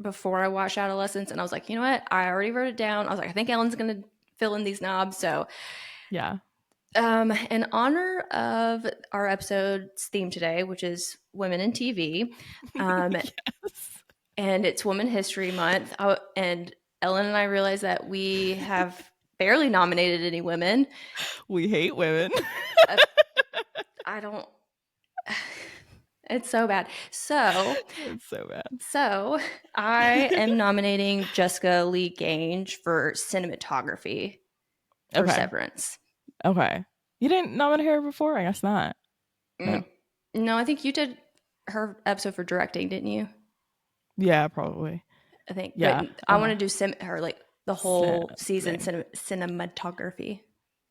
before I watched Adolescence, and I was like, you know what? I already wrote it down. I was like, I think Ellen's gonna fill in these knobs. So, Yeah. in honor of our episode's theme today, which is women in TV, Yes. and it's Women History Month, and Ellen and I realized that we have barely nominated any women. We hate women. I don't. It's so bad. So It's so bad. I am nominating Jessica Lee Gange for cinematography for Okay. Severance. Okay. You didn't nominate her before? I guess not. No. No, I think you did her episode for directing, didn't you? Yeah, probably. I think. Yeah. But I want to do her like the whole season thing. cinematography.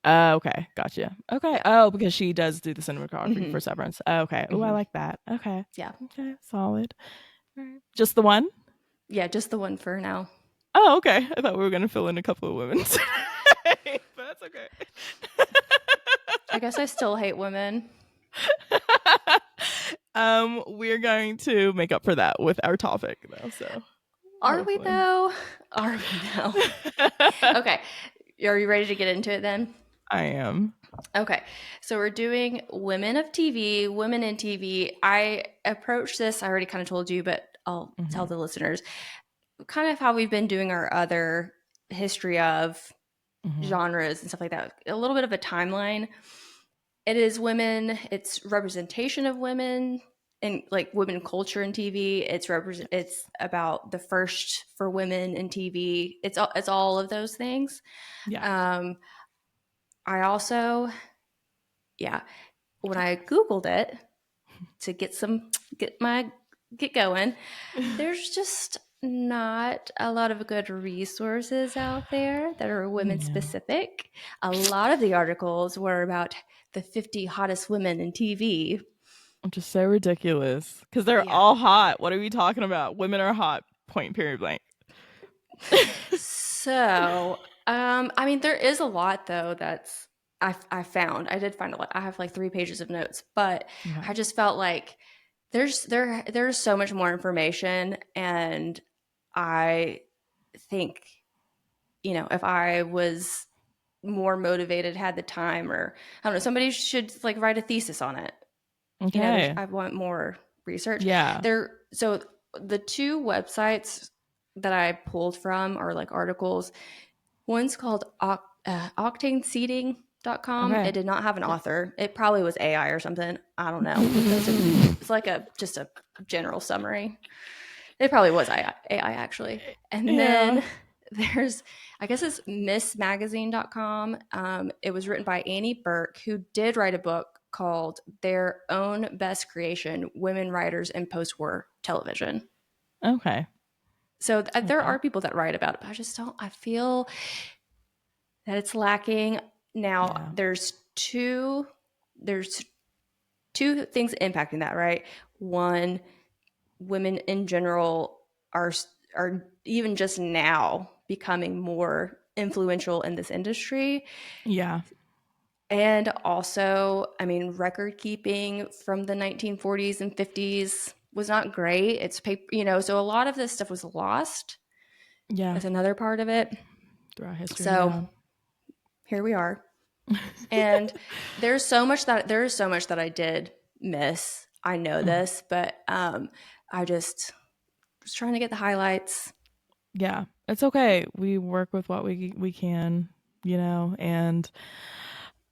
Okay. Gotcha. Okay. Yeah. Oh, because she does do the cinematography for Severance. Okay. Oh, I like that. Okay. Yeah. Okay. Solid. All right. Just the one? Yeah, just the one for now. Oh, okay. I thought we were going to fill in a couple of women. But that's okay. I guess I still hate women. We're going to make up for that with our topic though. So Are we hopefully. though? Are we though? Okay. Are you ready to get into it then? I am. Okay. So we're doing women of TV, women in TV. I approached this, I already kind of told you, but I'll tell the listeners kind of how we've been doing our other history of genres and stuff like that. A little bit of a timeline. It is women, it's representation of women and like women culture in TV. It's about the first for women in TV. It's all of those things. Yeah. I also, when I Googled it to get going, there's just not a lot of good resources out there that are women specific. A lot of the articles were about the 50 hottest women in TV. Which is so ridiculous because they're all hot. What are we talking about? Women are hot. Point period blank. So, I mean, there is a lot though that's I found. I did find a lot. I have like 3 pages of notes, but I just felt like there's so much more information, and I think if I was more motivated, had the time, or I don't know, somebody should like write a thesis on it. Okay. I want more research. Yeah. So the 2 websites that I pulled from are like articles. One's called octaneseating.com. Okay. It did not have an author. It probably was AI or something. I don't know. It's like just a general summary. It probably was AI actually. And Yeah. then there's, I guess it's missmagazine.com. It was written by Annie Burke, who did write a book called Their Own Best Creation, Women Writers in Post-War Television. Okay. So there Okay. are people that write about it, but I just don't, I feel that it's lacking. Now Yeah. there's two things impacting that, right? One, women in general are are even just now becoming more influential in this industry. Yeah. And also, I mean, record keeping from the 1940s and 50s was not great. It's paper, so a lot of this stuff was lost. Yeah. That's another part of it. Throughout history. So Yeah. here we are. And there is so much that I did miss. I know this, but I just was trying to get the highlights. Yeah. It's okay. We work with what we can, and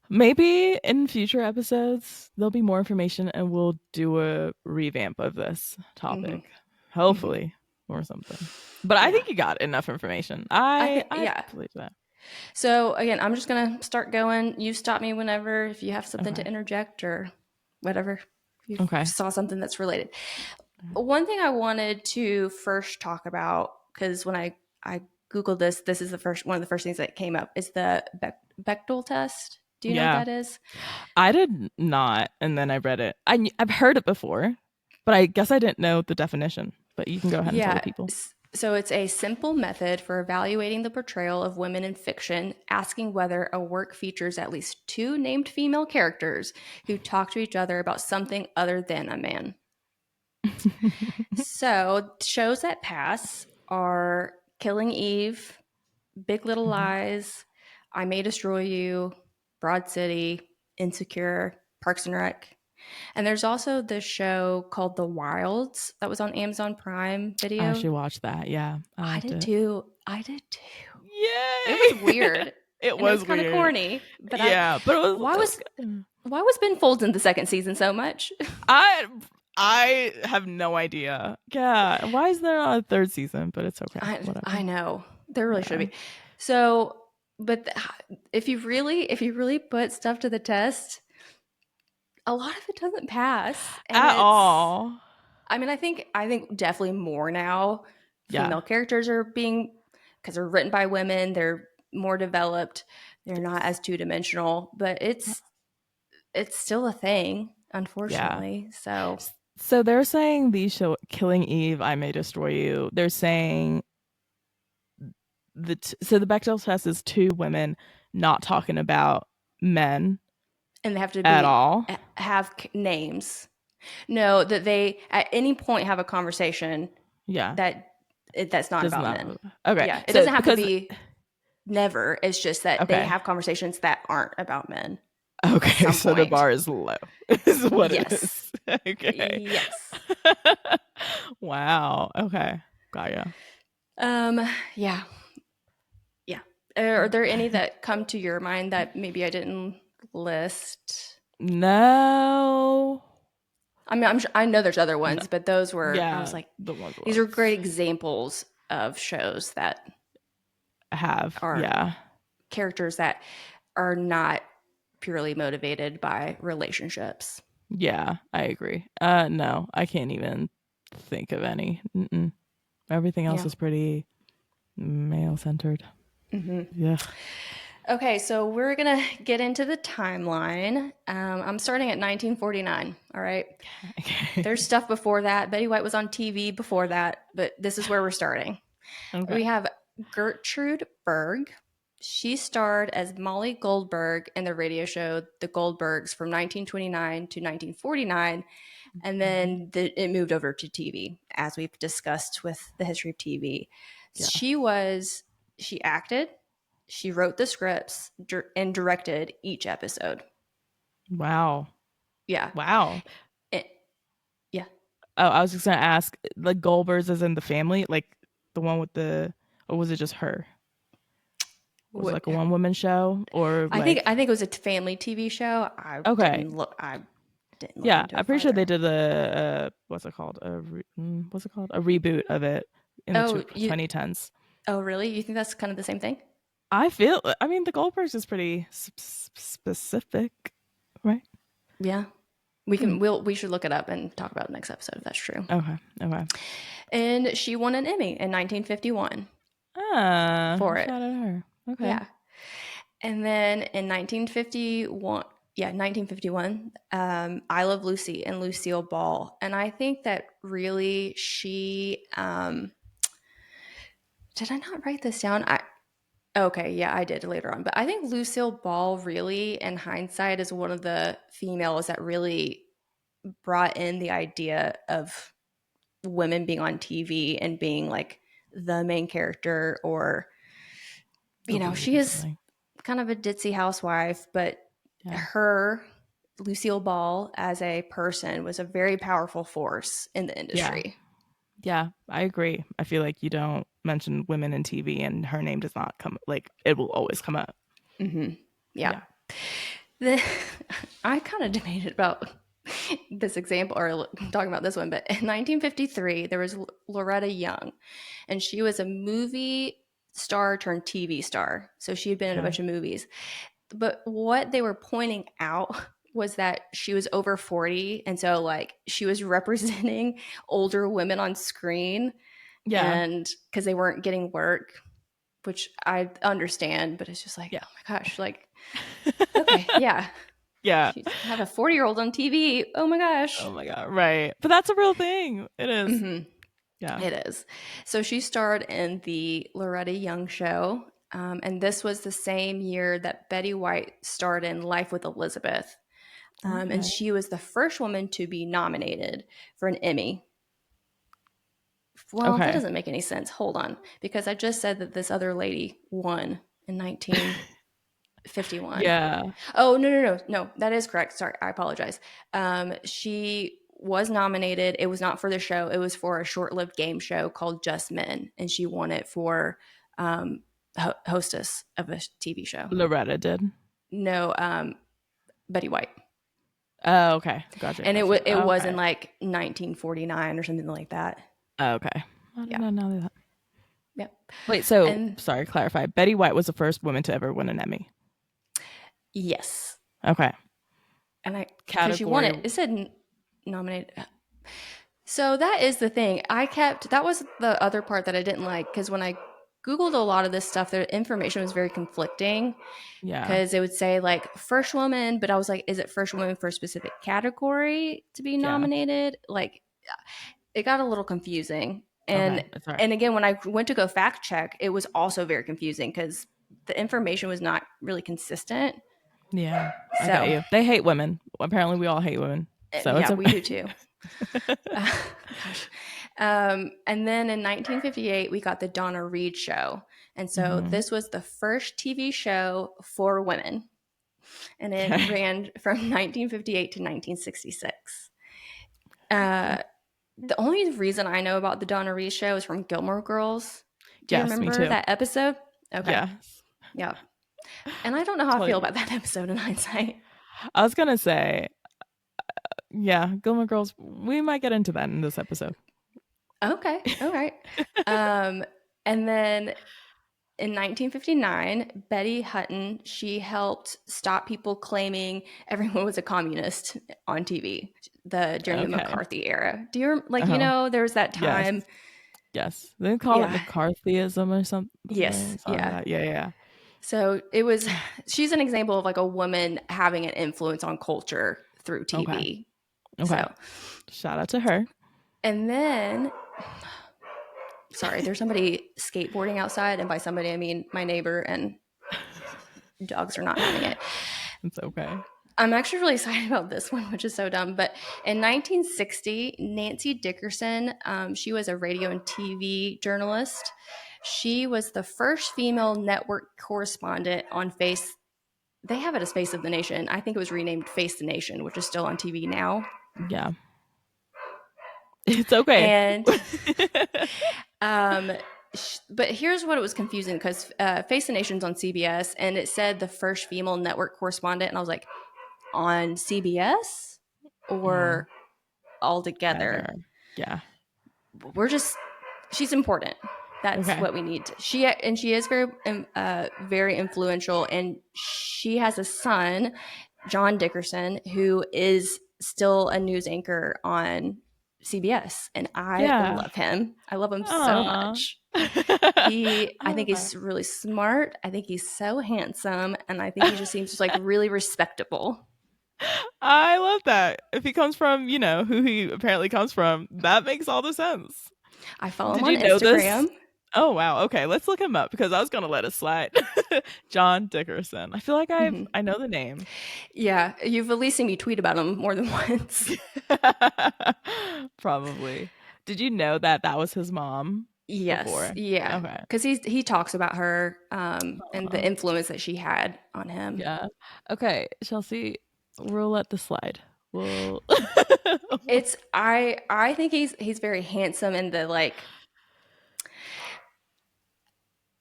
maybe in future episodes there'll be more information and we'll do a revamp of this Hmm. topic. Hmm. Hopefully, or something. But I Yeah, think you got enough information. I I think, I yeah. believe that. So again, I'm just gonna start going. You stop me whenever if you have something to Okay. interject or whatever. If you Okay. saw something that's related. One thing I wanted to first talk about, because when I googled this, this is the first one of the first things that came up is the Bechtel test. Do you know what Yeah. that is? I did not, and then I read it. I've heard it before, but I guess I didn't know the definition. But you can go ahead and tell the Yeah. people. So it's a simple method for evaluating the portrayal of women in fiction, asking whether a work features at least two named female characters who talk to each other about something other than a man. So shows that pass are Killing Eve, Big Little Mhm. Lies, I May Destroy You, Broad City, Insecure, Parks and Rec. And there's also this show called The Wilds that was on Amazon Prime I Video. actually watched that. Yeah, I I liked did it. too. I did too. It was Yay! weird It and it was was kind of weird. corny, but Yeah, but why it was was good. why was Ben Folds in the second season so much? I I have no idea. Yeah, why is there not a third season? But it's okay. I Whatever. know. There really should Yeah. be. So, but if you really put stuff to the test, a lot of it doesn't pass, and At it's. all. I mean, I think definitely more now. Yeah. Female characters are being because they're written by women. They're more developed. They're not as two dimensional, but it's still a thing, Yeah. unfortunately. So So they're saying these show Killing Eve, I May Destroy You. They're saying so the Bechdel test is two women not talking about men and they have to at be all. have names. No, that they at any point have a conversation Yeah. that's not Does about not. men. Okay. Yeah, it So doesn't have to because be never. It's just that they okay. have conversations that aren't about men at Okay, some so the point. bar is low. Is what it Yes. is. Okay. Yes. Wow. Okay. Got ya. Um. Yeah. Yeah. Are there any that come to your mind that maybe I didn't list? No. I mean, I know there's other No. ones, but those were. I was Yeah, like, the ones these are was great examples of shows that have. are Yeah. characters that are not purely motivated by relationships. Yeah, I agree. No, I can't even think of any. Mm-mm. Everything else Yeah. is pretty male centered. Hmm. Yeah. Okay, so we're gonna get into the timeline. I'm starting at 1949. All right. Okay. There's stuff before that. Betty White was on TV before that, but this is where we're starting. Okay. We have Gertrude Berg. She starred as Molly Goldberg in the radio show The Goldbergs from 1929 to 1949, and then it moved over to TV, as we've discussed with the history of TV. Yeah. She acted, she wrote the scripts, and directed each episode. Wow. Yeah. Wow. It, yeah. Oh, I was just gonna ask, the Goldbergs is in the family, like the one with or was it just her? Was it like a one woman show or I think like? it was a family TV show. I Okay. didn't look. I didn't look Yeah, into I'm it pretty sure they farther. did what's it called? What's it called? A reboot of it in the Oh, 2010s. oh, really? You think that's kind of the same thing? I mean, the Goldbergs is pretty specific, right? Yeah. Hmm. We should look it up and talk about it next episode if that's true. Okay. Okay. And she won an Emmy in 1951 Ah, for it. shout out to her. Okay. Yeah. And then in 1951, yeah, 1951, I Love Lucy and Lucille Ball. And I think that really did I not write this down? Okay, yeah, I did later on. But I think Lucille Ball really, in hindsight, is one of the females that really brought in the idea of women being on TV and being like the main character, or, The she lead or is something. kind of a ditzy housewife, but Yeah. her, Lucille Ball, as a person was a very powerful force in the Yeah. industry. Yeah. I agree. I feel like you don't mention women in TV and her name does not come, like, it will always come up. Mm-hmm. Yeah. Yeah. The, I kind of debated about this example, or talking about this one, but in 1953, there was Loretta Young, and she was a movie star turned TV star. So she had been in a Okay. bunch of movies. But what they were pointing out was that she was over 40. And so, like, she was representing older women on screen, Yeah. and because they weren't getting work, which I understand, but it's just like, Yeah. oh my gosh, like, okay, yeah. Yeah. She's have a 40-year-old on TV. Oh my gosh. Oh my God. Right. But that's a real thing. It is. Hmm. Yeah. It is. So she starred in the Loretta Young Show. And this was the same year that Betty White starred in Life with Elizabeth. And Okay. she was the first woman to be nominated for an Emmy. Well, that Okay. doesn't make any sense. Hold on. Because I just said that this other lady won in 1951. Yeah. Oh, no. That is correct. Sorry, I apologize. She was nominated. It was not for the show. It was for a short-lived game show called Just Men, and she won it for hostess of a TV show. Loretta did. No, Betty White, Oh, okay. Gotcha. and Gotcha. it was in Okay. like 1949 or something like that. Okay. I Yeah. didn't know that. Yep. Wait, so And sorry, clarify. Betty White was the first woman to ever win an Emmy. yes, Okay. and because she won Category. it said nominated. So that is the thing. That was the other part that I didn't like, because when I Googled a lot of this stuff, the information was very conflicting, Yeah. because it would say like first woman, but I was like, is it first woman for a specific category to be Yeah. nominated? Like, it got a little confusing. And Okay. That's all right. and again, when I went to go fact check, it was also very confusing because the information was not really consistent. Yeah. I So, got you. They hate women. Apparently, we all hate women. So it's yeah, we okay. do too. Gosh. And then in 1958, we got the Donna Reed Show. And so Mhm. this was the first TV show for women. And it Okay. ran from 1958 to 1966. The only reason I know about the Donna Reed Show is from Gilmore Girls. Do you Yes, me remember too. that episode? Okay. Yeah. Yeah. And I don't know how I Totally. feel about that episode in hindsight. I was gonna say, yeah, Gilmore Girls. We might get into that in this episode. Okay. All right. And then in 1959, Betty Hutton, she helped stop people claiming everyone was a communist on TV during the Okay. McCarthy era. Do you there was that Yes. time? Yes. They call it Yeah. McCarthyism or something. Yes. Something like Yeah. that. Yeah. Yeah. So she's an example of like a woman having an influence on culture through TV. Okay. So, Shout out to her. and then, sorry, there's somebody skateboarding outside. And by somebody, I mean my neighbor, and dogs are not having it. It's okay. I'm actually really excited about this one, which is so dumb. But in 1960, Nancy Dickerson, she was a radio and TV journalist. She was the first female network correspondent on Face. They have it as Face of the Nation. I think it was renamed Face the Nation, which is still on TV now. Yeah. It's okay. And but here's what it was confusing, because Face the Nation's on CBS, and it said the first female network correspondent, and I was like, on CBS? or all together. Either. Yeah. We're just she's important. That's Okay. what we need. She is very influential, and she has a son, John Dickerson, who is still a news anchor on CBS, and I Yeah. love him. I love him so Aw. much. I I think love that. he's really smart. I think he's so handsome, and I think he just seems just like really respectable. I love that. If he comes from, who he apparently comes from, that makes all the sense. I follow him Did on you know this? Instagram. Oh wow. Okay, let's look him up because I was gonna let it slide. John Dickerson. I feel like Mhm. I know the name. Yeah, you've at least seen me tweet about him more than once. Probably. Did you know that that was his mom Yes, before? yeah, Okay. because he talks about her and the Uh, influence that she had on him. yeah. Okay, Chelsea, we'll let this slide. We'll. I think he's very handsome and the like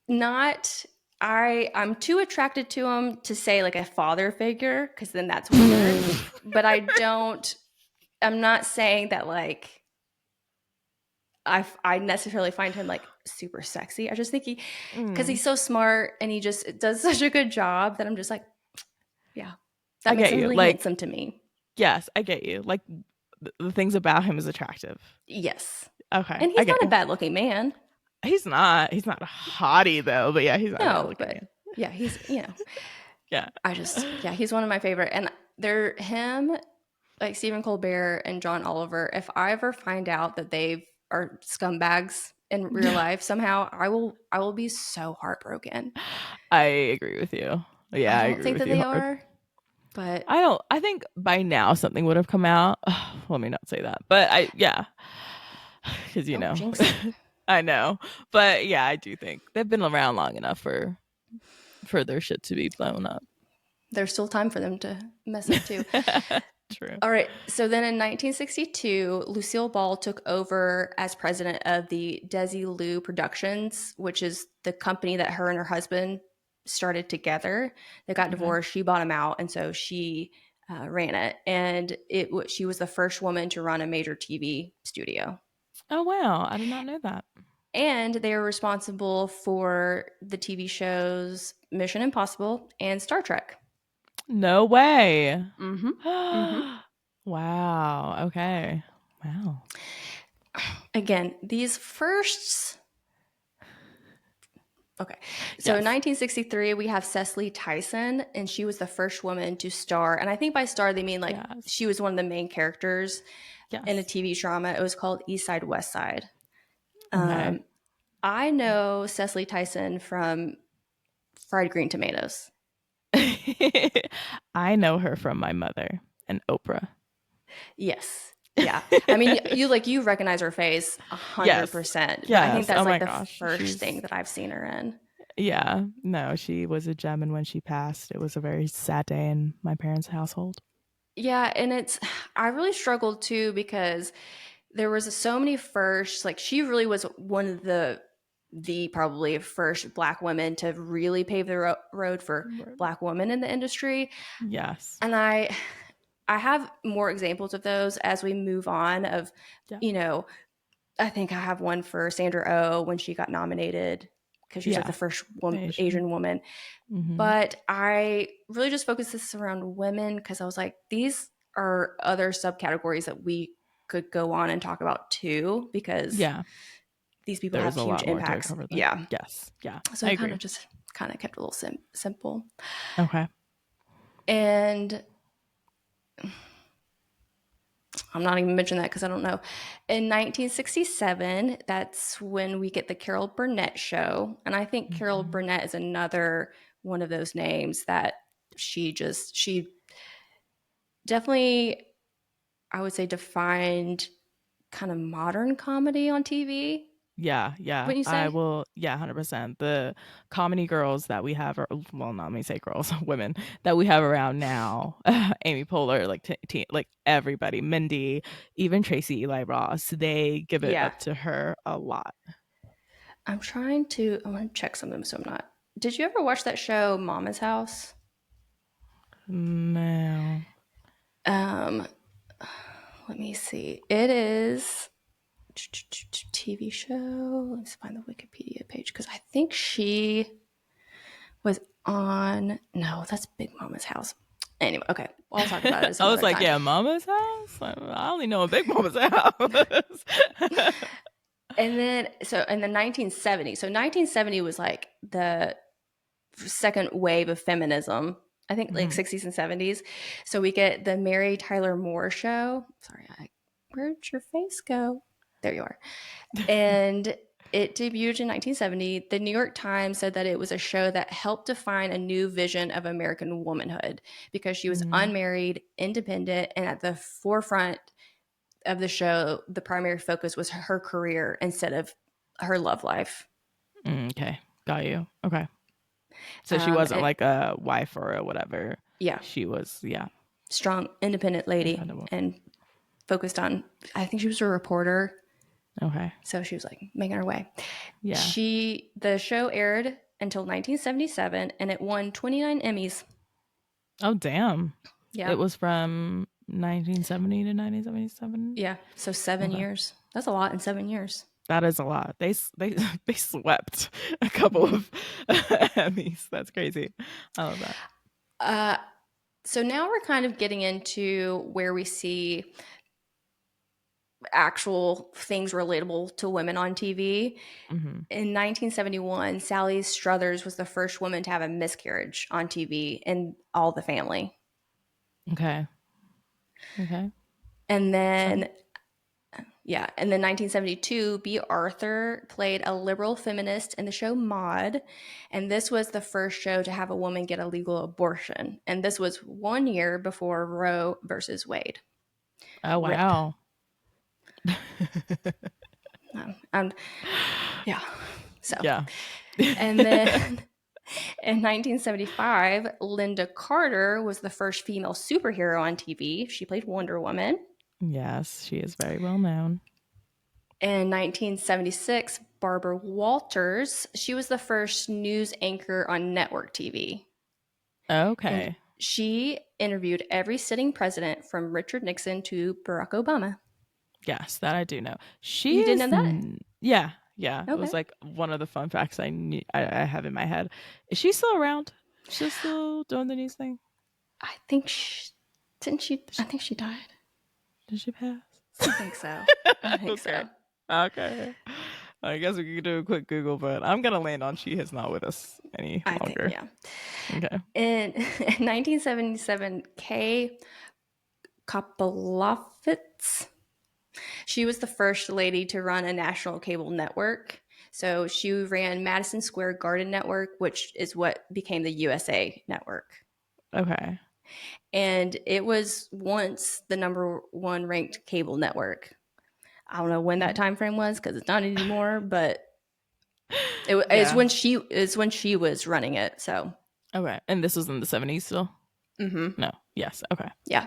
not I'm too attracted to him to say like a father figure because then that's weird. But I'm not saying that like I necessarily find him like super sexy. I just think because Mm, he's so smart and he just does such a good job that I'm just like, yeah, I that makes get him you. really Like, handsome to me. yes, I get you. Like, the things about him is attractive. Yes. Okay, And I he's get not a you. bad looking man. He's not. He's not a hottie though. But yeah, he's not a bad No, looking but man. yeah, Yeah. yeah, he's one of my favorite. And they're him, like Stephen Colbert and John Oliver. If I ever find out that they are scumbags in real life somehow, I will be so heartbroken. I agree with you. I Yeah, I don't agree think with that you they hard. are, but I don't. I think by now something would have come out. Let me not say that, but yeah, because don't jinx it. I know, but yeah, I do think they've been around long enough for their shit to be blown up. There's still time for them to mess up too. True. All right. So then in 1962, Lucille Ball took over as president of the Desi Productions, which is the company that her and her husband started together. They got Okay. divorced. She bought him out, and so she ran it. And she was the first woman to run a major TV studio. Oh wow, I did not know that. And they are responsible for the TV shows Mission Impossible and Star Trek. No way. Mm-hmm. Mm-hmm. Wow. Okay. Wow. Again, these firsts. Okay. So in Yes. 1963, we have Cecily Tyson, and she was the first woman to star. And I think by star, they mean like Yes. she was one of the main characters in a Yes. TV drama. It was called East Side, West Side. Okay. I know Cecily Tyson from Fried Green Tomatoes. I know her from my mother and Oprah. Yes. Yeah. I mean, you recognize her face Yes. 100%. But I think Yes. that's Oh like my the gosh. first thing that I've seen her in. Yeah. No, she was a gem. And when she passed, it was a very sad day in my parents' household. Yeah, and I really struggled too because there was so many firsts. Like she really was one of the probably first Black women to really pave the road for Black women in the industry. Yes. And I have more examples of those as we move on. Of Yeah. you know, I think I have one for Sandra Oh when she got nominated because she was like Yeah. the first Asian. Asian woman. Mm-hmm. But I really just focused this around women because I was like, these are other subcategories that we could go on and talk about too, because Yeah. these people have There's a huge lot more to impacts. cover there. Yeah. Yes. Yeah. So I I agree. kind of kept it a little simple. Okay. And I'm not even mentioning that because I don't know. In 1967, that's when we get the Carol Burnett show. And I think Carol Mhm. Burnett is another one of those names that she definitely, I would say, defined kind of modern comedy on TV. Yeah, yeah. Wouldn't you I say? will, yeah, 100%. The comedy girls that we have, or well, not let me say girls, women that we have around now, Amy Poehler, like like everybody, Mindy, even Tracy Eli Ross, they give it Yeah. up to her a lot. I want to check something so I'm not. Did you ever watch that show, Mama's House? No. Um, let me see. It is TV show. Let's find the Wikipedia page because I think she was on. No, that's Big Mama's house. Anyway, okay, I'll talk about it some I was other like, time. yeah, Mama's house. I only know a Big Mama's house. And then, so in the 1970s, so 1970 was like the second wave of feminism. I think like Mhm. 60s and 70s. So we get the Mary Tyler Moore show. Sorry, where'd your face go? There you are. And it debuted in 1970. The New York Times said that it was a show that helped define a new vision of American womanhood because she was Mhm. unmarried, independent, and at the forefront of the show, the primary focus was her career instead of her love life. Okay, got you. Okay, so she wasn't And like a wife or a whatever. yeah, She was, yeah, strong, independent lady independent woman. and focused on, I think she was a reporter. Okay, So she was like making her way. yeah. The show aired until 1977 and it won 29 Emmys. Oh, damn. Yeah. It was from 1970 to 1977. Yeah. So 7 years. That's a lot in 7 years. That is a lot. They they swept a couple Mm-hmm. of Emmys. That's crazy. I love that. Uh, so now we're kind of getting into where we see actual things relatable to women on TV. Hmm. In 1971, Sally Struthers was the first woman to have a miscarriage on TV in All the Family. Okay. Okay. And So then, yeah, and then 1972, B. Arthur played a liberal feminist in the show Maude. And this was the first show to have a woman get a legal abortion. And this was 1 year before Roe versus Wade. oh RIP. wow. And yeah. So, Yeah. and then in 1975, Linda Carter was the first female superhero on TV. She played Wonder Woman. Yes, she is very well known. In 1976, Barbara Walters, she was the first news anchor on network TV. And Okay. she interviewed every sitting president from Richard Nixon to Barack Obama. Yes, that I do know. She You didn't is know that? yeah, yeah. It was Okay. like one of the fun facts I have in my head. Is she still around? She's still doing the news thing? I think didn't she? I think she died. Did she pass? I think so. I think Okay. so. Okay. I guess we could do a quick Google, but I'm gonna land on she is not with us any I think, longer. yeah. Okay. In 1977, Kay Kopelofitz, she was the first lady to run a national cable network. So she ran Madison Square Garden Network, which is what became the USA Network. Okay. And it was once the number one ranked cable network. I don't know when that time frame was because it's not anymore, but it's Yeah. when she was running it. So Okay. And this was in the 70s still? mm-hmm. No. Yes. Okay. Yeah.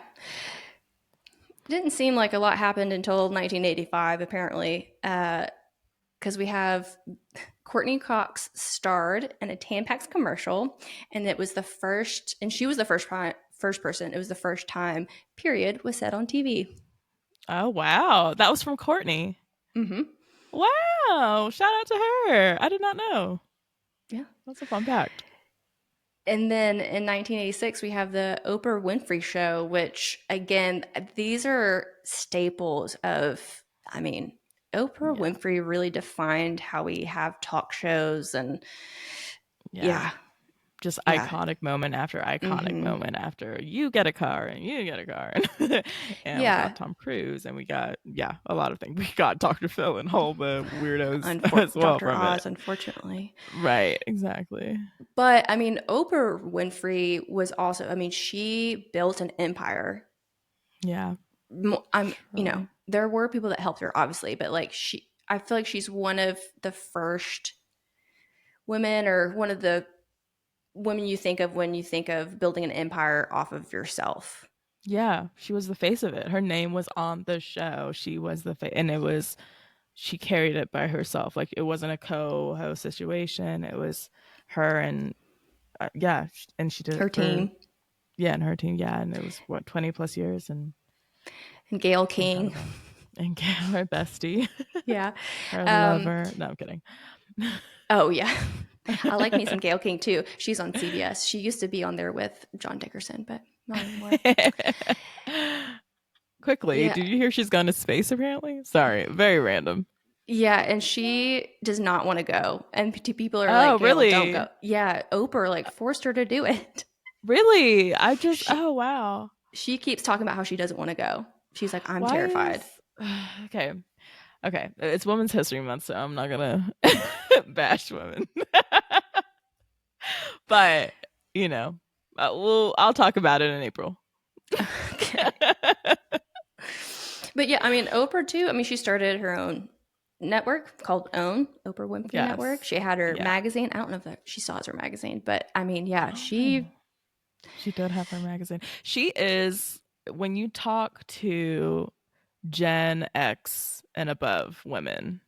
Didn't seem like a lot happened until 1985, apparently, because we have Courtney Cox starred in a Tampax commercial, and it was the first, and she was the first person. It was the first time period was said on TV. Oh wow. That was from Courtney. Mm-hmm. Wow. Shout out to her. I did not know. Yeah. That's a fun fact. And then in 1986, we have the Oprah Winfrey Show, which, again, these are staples of, I mean, Oprah Yeah. Winfrey really defined how we have talk shows and yeah. Just Yeah. iconic moment after iconic Mhm. moment after you get a car and you get a car. And we Yeah. got Tom Cruise and we got, a lot of things. We got Dr. Phil and all the weirdos as well Dr. from Oz, it. unfortunately. Right. Exactly. But I mean, Oprah Winfrey was also, I mean, she built an empire. Yeah. You know, there were people that helped her, obviously, but like I feel like she's one of the first women or one of the women you think of when you think of building an empire off of yourself. Yeah. She was the face of it. Her name was on the show. She was the face. And she carried it by herself. Like it wasn't a co-host situation. It was her and, and she did Her it for, team. and her team. Yeah. And it was 20 plus years. And And Gail King. Incredible. And our bestie, Yeah. our Um, lover. No, I'm kidding. oh, yeah. I like me some Gail King too. She's on CBS. She used to be on there with John Dickerson, but not anymore. Quickly, Yeah. did you hear she's gone to space apparently? Sorry, very random. Yeah, and she does not want to go. And people are like, Oh, Gail, don't go. really? Yeah, Oprah like forced her to do it. Really? I just, She oh, wow. she keeps talking about how she doesn't want to go. She's like, I'm Why terrified. is, okay, okay. It's Women's History Month, so I'm not gonna bash women. But, you know, I'll talk about it in April. Okay. But yeah, I mean, Oprah too. I mean, she started her own network called OWN, Oprah Winfrey Network. Yes. She had her Yeah. magazine. I don't know if she still has her magazine, but I mean, yeah, Oh, she did have her magazine. She is, when you talk to Gen X and above women,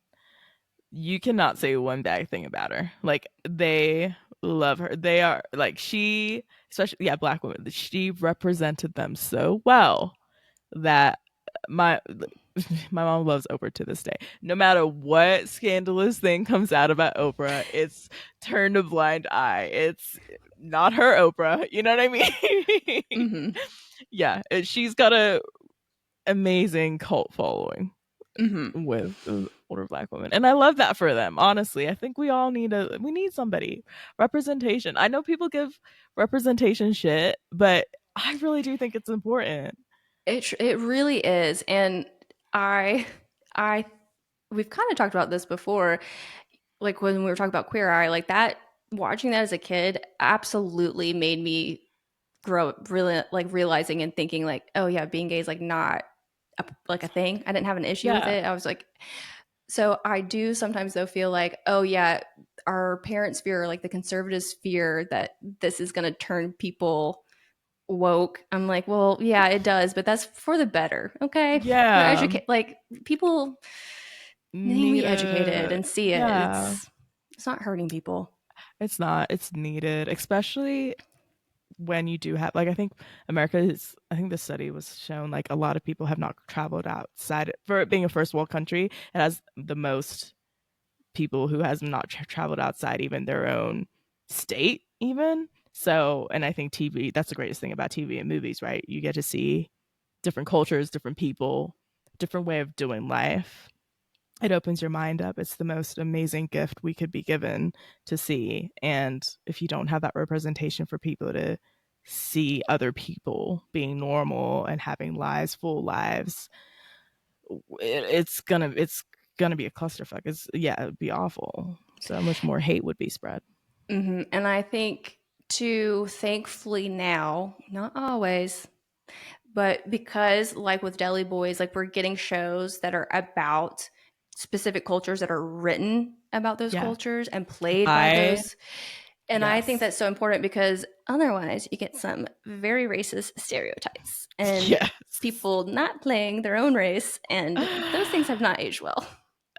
you cannot say one bad thing about her. Like, they love her. They are like, she, especially, yeah, black women, she represented them so well that my my mom loves Oprah to this day. No matter what scandalous thing comes out about Oprah, it's turned a blind eye. It's not her Oprah. You know what I mean? mm-hmm, Yeah, she's got a amazing cult following mm-hmm. with older black women, and I love that for them. Honestly, I think we need somebody, representation. I know people give representation shit, but I really do think it's important. It really is, and I I we've kind of talked about this before, like when we were talking about Queer Eye, like that. Watching that as a kid absolutely made me grow up really like realizing and thinking like, oh yeah, being gay is like not like a thing. I didn't have an issue with Yeah. it. I was like, so I do sometimes though feel like, oh yeah, our parents fear, like the conservatives fear that this is going to turn people woke. I'm like, well, yeah, it does, but that's for the better. Okay. We're Yeah. educate like people need to Need be educated a and see it. yeah. It's not hurting people. It's not. It's needed, especially when you do have, like, I think America is, I think the study was shown like a lot of people have not traveled outside for it being a first world country. It has the most people who has not traveled outside even their own state even. So, and I think TV, that's the greatest thing about TV and movies, right? You get to see different cultures, different people, different way of doing life. It opens your mind up. It's the most amazing gift we could be given to see. And if you don't have that representation for people to see other people being normal and having lives, full lives, it's gonna be a clusterfuck. It's, yeah, it would be awful. So much more hate would be spread. And I think too, thankfully now, not always, but because like with Deli Boys, like we're getting shows that are about specific cultures that are written about those Yeah. cultures and played by I those. And I think Yes. that's so important because otherwise you get some very racist stereotypes and Yes. people not playing their own race, and those things have not aged well.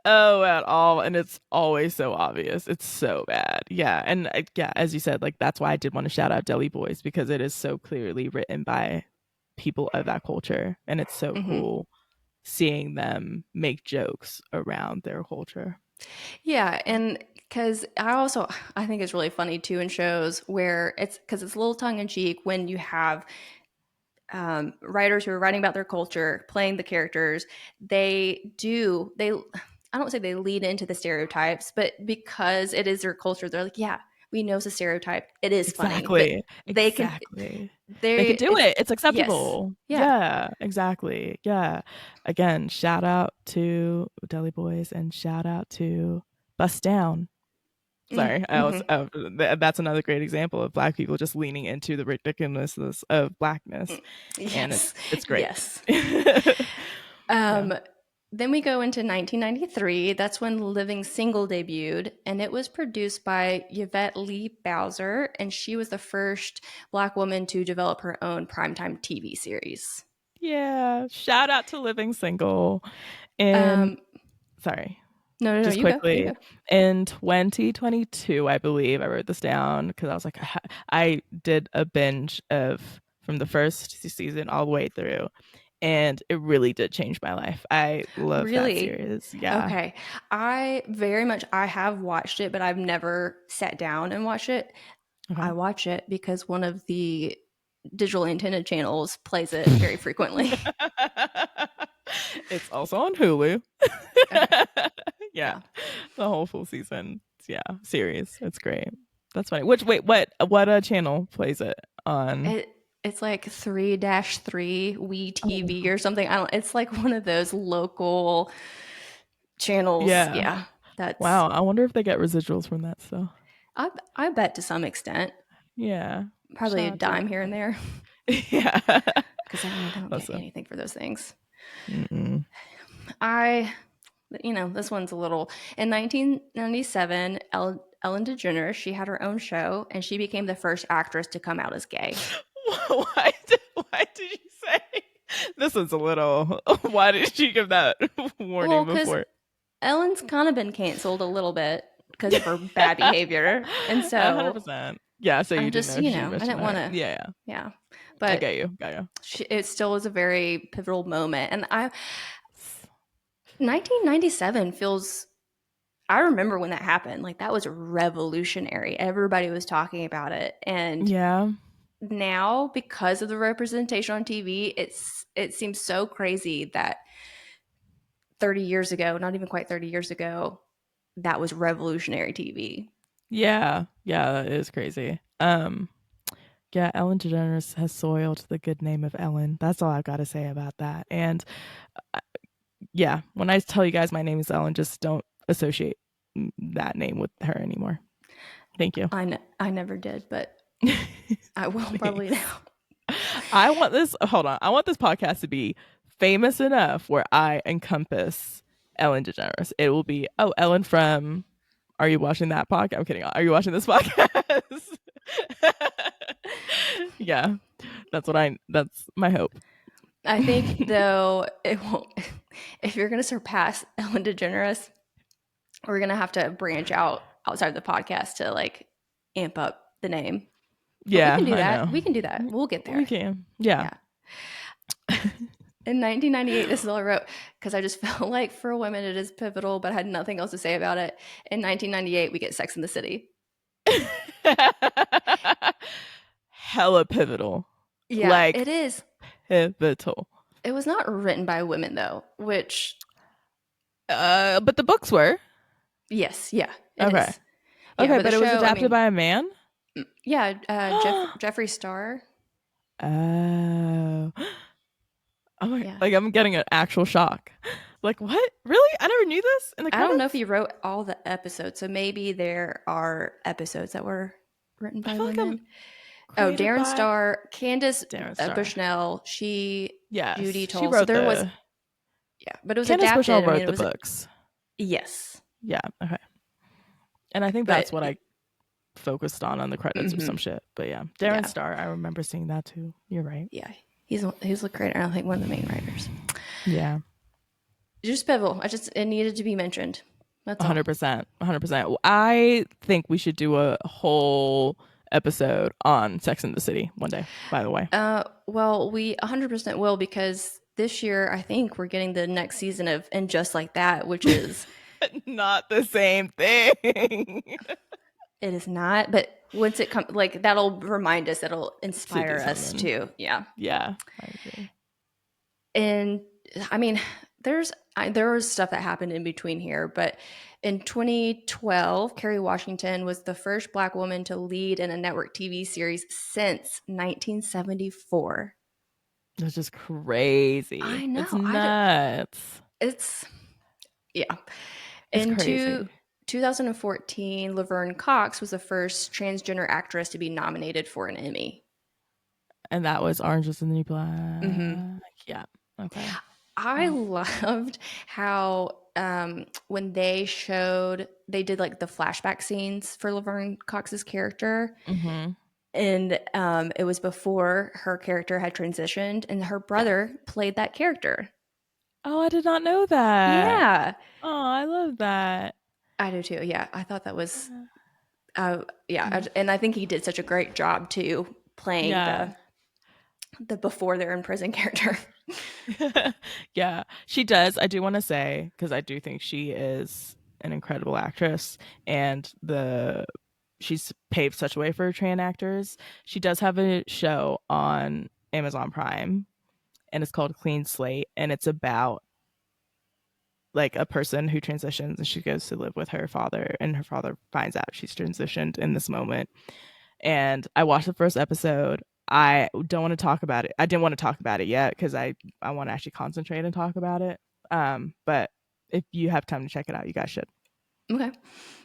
Oh, at all. And it's always so obvious. It's so bad. Yeah. And yeah, as you said, like, that's why I did want to shout out Deli Boys, because it is so clearly written by people of that culture. And it's so Mm-hmm. cool seeing them make jokes around their culture. Yeah, and because I think it's really funny too in shows where it's because it's a little tongue in cheek when you have writers who are writing about their culture playing the characters. They I don't say they lead into the stereotypes, but because it is their culture, they're like, yeah, we know it's a stereotype. It is funny, but Exactly. they can Exactly. They they could do it's it. It's yes, acceptable. yeah. Yeah, exactly. Yeah. Again, shout out to Deli Boys and shout out to Bust Down. Sorry, I was. Mm-hmm. That's another great example of Black people just leaning into the ridiculousness of Blackness, and Yes, it's great. yes. Yeah. Um, then we go into 1993. That's when Living Single debuted, and it was produced by Yvette Lee Bowser, and she was the first Black woman to develop her own primetime TV series. Yeah. Shout out to Living Single. And Um, sorry, no, just you go, you quickly, go. in 2022, I believe I wrote this down because I was like, I did a binge of from the first season all the way through. and it really did change my life. I love that Really? series. Yeah. Okay. I have watched it, but I've never sat down and watched it. Okay. I watch it because one of the digital antenna channels plays it very frequently. It's also on Hulu. Okay. Yeah. Yeah. The whole full season. Yeah. Series. It's great. That's funny. Which wait, what channel plays it on? It's like 3-3 We Oh, TV or something. I don't It's like one of those local channels. yeah. Yeah. That's Wow. I wonder if they get residuals from that still. I bet to some extent. Yeah. Probably Shout a out to dime that. here and there Yeah. because I don't get Listen. anything for those things. Mm-mm. I this one's a little. In 1997, Ellen DeGeneres, she had her own show, and she became the first actress to come out as gay. Why did you say this is a little? Why did you give that Well, warning because before? Ellen's kind of been canceled a little bit because of her bad behavior, and so 100%. Yeah, so I you didn't just, know she I was didn't want tonight. to. Yeah, Yeah, I but get you. Got you. it still was a very pivotal moment, and 1997 feels. I remember when that happened. Like that was revolutionary. Everybody was talking about it, and Yeah, now because of the representation on TV, it seems so crazy that 30 years ago, not even quite 30 years ago, that was revolutionary TV. yeah, that is crazy. Yeah, Ellen DeGeneres has soiled the good name of Ellen. That's all I've got to say about that. And uh, yeah, when I tell you guys my name is Ellen, just don't associate that name with her anymore. Thank you. I never did, but I will probably Thanks. now. I want this. Hold on. I want this podcast to be famous enough where I encompass Ellen DeGeneres. It will be, oh, Ellen from. Are you watching that podcast? I'm kidding. Are you watching this podcast? Yeah, That's my hope. I think though it won't. If you're going to surpass Ellen DeGeneres, we're going to have to branch out outside of the podcast to like amp up the name. But we Yeah, can do I that. know. We can do that. We'll get We there. can. Yeah. Yeah. In 1998, this is all I wrote because I just felt like for women it is pivotal, but I had nothing else to say about it. In 1998, we get Sex in the City. Hella pivotal. Yeah, Like it is. pivotal. It was not written by women though, which But the books were. yes, yeah, it Okay. is. Yeah, Okay, but the but it was show, I adapted mean, by a man? yeah, Jeffree Star. Oh. Oh my, Yeah, like I'm getting an actual shock. Like what? Really? I never knew this in the I don't know if credits? he wrote all the episodes, so maybe there are episodes that were written I by feel like I'm women. Oh, created Darren by Star, Candace Darren Star. Bushnell, Judy Yes. She Toll. So wrote there was, the yeah, but it was Candace Bushnell adapted. I mean, wrote it the was, books. yes, Yeah, okay. And I think but that's what I focused on the credits or some mhm, shit. But yeah, Darren yeah, Star, I remember seeing that too. You're right. yeah. He's the creator. I don't think one of the main writers. Yeah. Just pivotal. It needed to be mentioned. That's all. 100%. 100%. I think we should do a whole episode on Sex and the City one day, by the way. Well, we 100% will because this year I think we're getting the next season of And Just Like That, which is Not the same thing. it is not, but once it comes, like that'll remind us, that'll To do inspire us something. too. Yeah, Yeah, I agree. and I mean, there was stuff that happened in between here, but in 2012, Kerry Washington was the first Black woman to lead in a network TV series since 1974. That's just crazy. I It's know. nuts. It's yeah. It's In crazy. 2014, Laverne Cox was the first transgender actress to be nominated for an Emmy. And that was Orange is the New hmm Black. Yeah. Okay. I Wow. loved how when they did like the flashback scenes for Laverne Cox's character, Mm-hmm. and it was before her character had transitioned, and her brother played that character. Oh, I did not know that. Yeah, Oh, I love that. I do too. Yeah, I thought that was Mm. and I think he did such a great job too playing Yeah. the before they're in prison character. Yeah, she does. I do want to say, because I do think she is an incredible actress, and she's paved such a way for trans actors. She does have a show on Amazon Prime, and it's called Clean Slate, and it's about like a person who transitions, and she goes to live with her father, and her father finds out she's transitioned in this moment. And I watched the first episode. I don't want to talk about it. I didn't want to talk about it yet because I want to actually concentrate and talk about it. But if you have time to check it out, you guys should. Okay.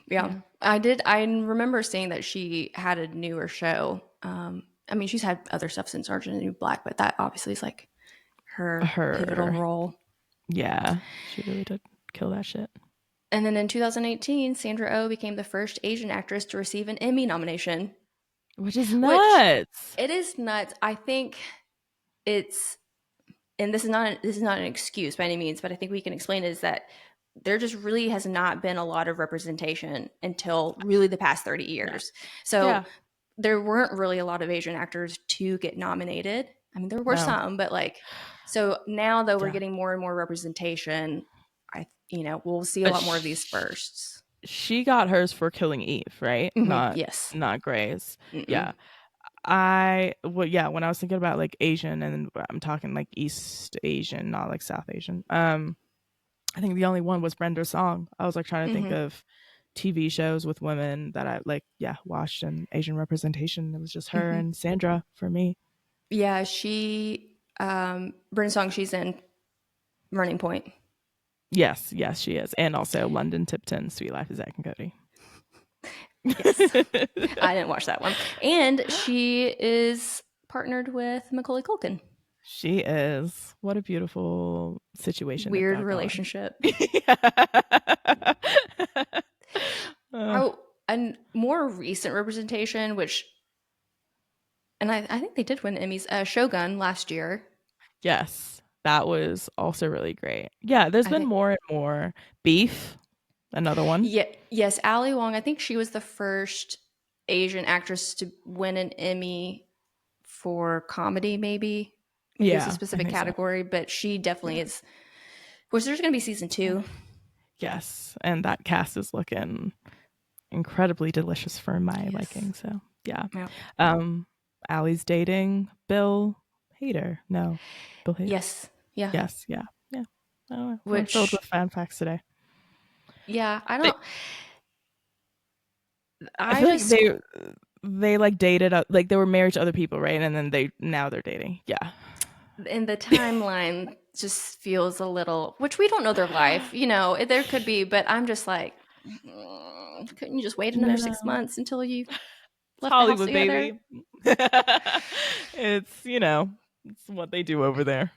Yeah. Yeah. I did. I remember seeing that she had a newer show. I mean, she's had other stuff since Orange is the New Black, but that obviously is like her pivotal Her, role. yeah, she really did kill that shit. And then in 2018, Sandra Oh became the first Asian actress to receive an Emmy nomination, Which is which nuts. it is nuts. I think it's, and this is not an excuse by any means, but I think we can explain it, is that there just really has not been a lot of representation until really the past 30 years. So Yeah. there weren't really a lot of Asian actors to get nominated. I mean, there were No. some, but like, so now though we're Yeah. getting more and more representation, we'll see a lot more of these firsts. She got hers for Killing Eve, right? Mhm. Yes. Not Grey's. Mm-mm. Yeah. When I was thinking about like Asian, and I'm talking like East Asian, not like South Asian. I think the only one was Brenda Song. I was like trying to think of TV shows with women that I like, watched, and Asian representation. It was just her and Sandra for me. Yeah, Bryn Song, she's in Running Point. Yes, she is. And also London Tipton, Sweet Life of Zack and Cody. Yes. I didn't watch that one. And she is partnered with Macaulay Culkin. She is. What a beautiful situation. Weird relationship. A more recent representation, and I think they did win Emmys, Shogun last year. Yes, that was also really great. Yeah, there's been more and more. Beef, another one. Yeah, yes, Ali Wong. I think she was the first Asian actress to win an Emmy for comedy, maybe. Maybe it's a specific category, but she definitely is. Which there's going to be season 2. Yes, and that cast is looking incredibly delicious for my liking. So yeah. Allie's dating Bill Hader. No, Bill Hader. Yes. Yeah. Yes. Yeah. Yeah. Oh, we're filled with fan facts today. Yeah, I feel like they like dated, like they were married to other people, right? And then now they're dating. Yeah. And the timeline just feels a little, which we don't know their life, there could be, but I'm just like, couldn't you just wait another 6 months until you left Hollywood, the house together? Baby. It's what they do over there.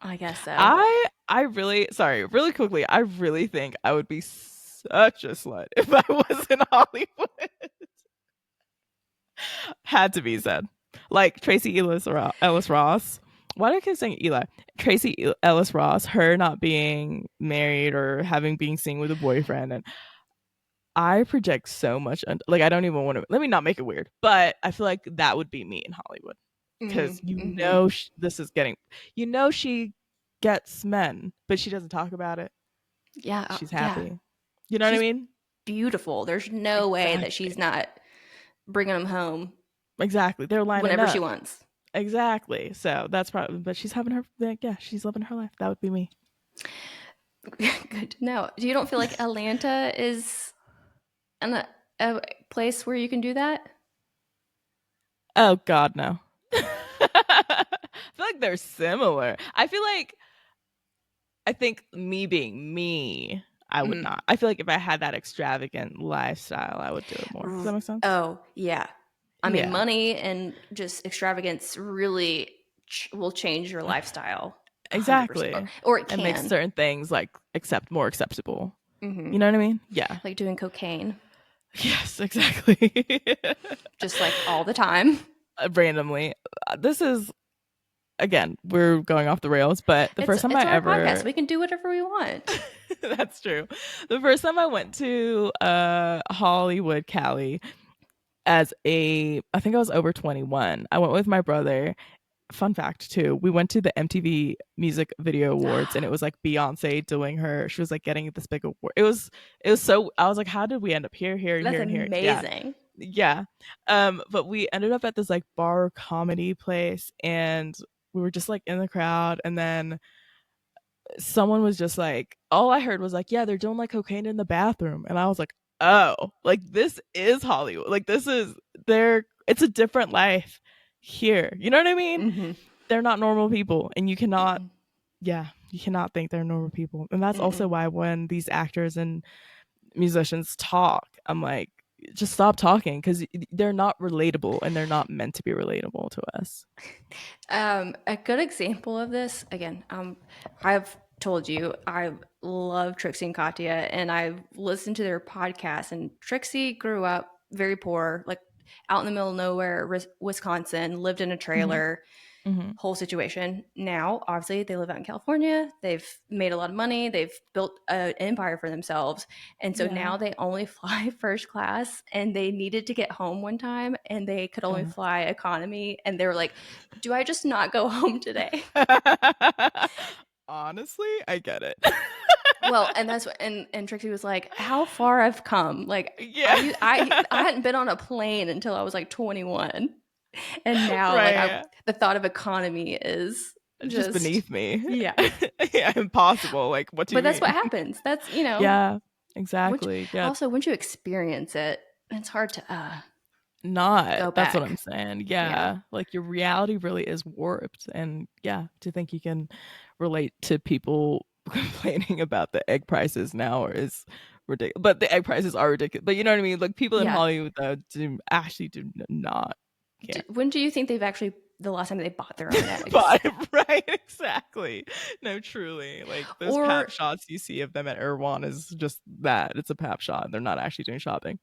I guess so. I really, sorry, really quickly, I really think I would be such a slut if I was in Hollywood. Had to be said. Like Tracy Ellis Ross. Why do I keep saying Eli? Tracy Ellis Ross, her not being married or being seen with a boyfriend, and I project so much. Like I don't even want to. Let me not make it weird, but I feel like that would be me in Hollywood because this is getting. She gets men, but she doesn't talk about it. Yeah, she's happy. Yeah. You know what I mean? Beautiful. There's no way that she's not bringing them home. Exactly. They're lining whenever up. She wants. Exactly. So that's probably, but she's having her, she's living her life. That would be me. Good to know. You don't feel like Atlanta is a place where you can do that? Oh, God, no. I feel like they're similar. I think me being me, I would not. I feel like if I had that extravagant lifestyle, I would do it more. Does that make sense? Oh, yeah. I mean, money and just extravagance really will change your lifestyle. Exactly. Or it can. And make certain things like more acceptable. Mm-hmm. You know what I mean? Yeah. Like doing cocaine. Yes, exactly. Just like all the time. Randomly. This is, again, we're going off the rails, but the first time I ever... podcast. We can do whatever we want. That's true. The first time I went to Hollywood, Cali, I think I was over 21. I went with my brother, fun fact too, we went to the MTV Music Video Awards, and it was like Beyonce doing her. She was like getting this big award. It was so, I was like, how did we end up here, here, and That's here, and here? Yeah. amazing. Yeah. But we ended up at this like bar comedy place, and we were just like in the crowd, and then someone was just like, all I heard was like, yeah, they're doing like cocaine in the bathroom. And I was like, oh, like this is Hollywood. Like this is there, it's a different life here. You know what I mean? Mm-hmm. They're not normal people, and you cannot, Mm-mm. yeah, you cannot think they're normal people. And that's also Mm-mm. why when these actors and musicians talk, I'm like, just stop talking, because they're not relatable, and they're not meant to be relatable to us. A good example of this, again, I've told you I love Trixie and Katya, and I've listened to their podcast. And Trixie grew up very poor, like out in the middle of nowhere, Wisconsin, lived in a Hmm. trailer, Hmm. whole situation. Now, obviously, they live out in California. They've made a lot of money. They've built an empire for themselves. And so Yeah. now they only fly first class, and they needed to get home one time and they could only Oh. fly economy. And they were like, do I just not go home today? Honestly, I get it. Well, and that's what, and Trixie was like, how far I've come. Like Yeah. I hadn't been on a plane until I was like 21. And now like Right. the thought of economy is Just just, beneath me. yeah. Yeah, impossible. Like, what do But you that's what mean? happens. That's, you know, Yeah, once exactly. Yeah, also once you experience it, it's hard to not. go That's what I'm back. saying. Yeah. Yeah, like your reality really is warped. And yeah, to think you can relate to people complaining about the egg prices now is ridiculous. But the egg prices are ridiculous. But you know what I mean? Like people in Yeah. Hollywood though do not care. When do you think they've actually the last time they bought their own eggs? But right, exactly. No, truly. Like those pap Or shots you see of them at Erewhon is just that. It's a pap shot. They're not actually doing shopping.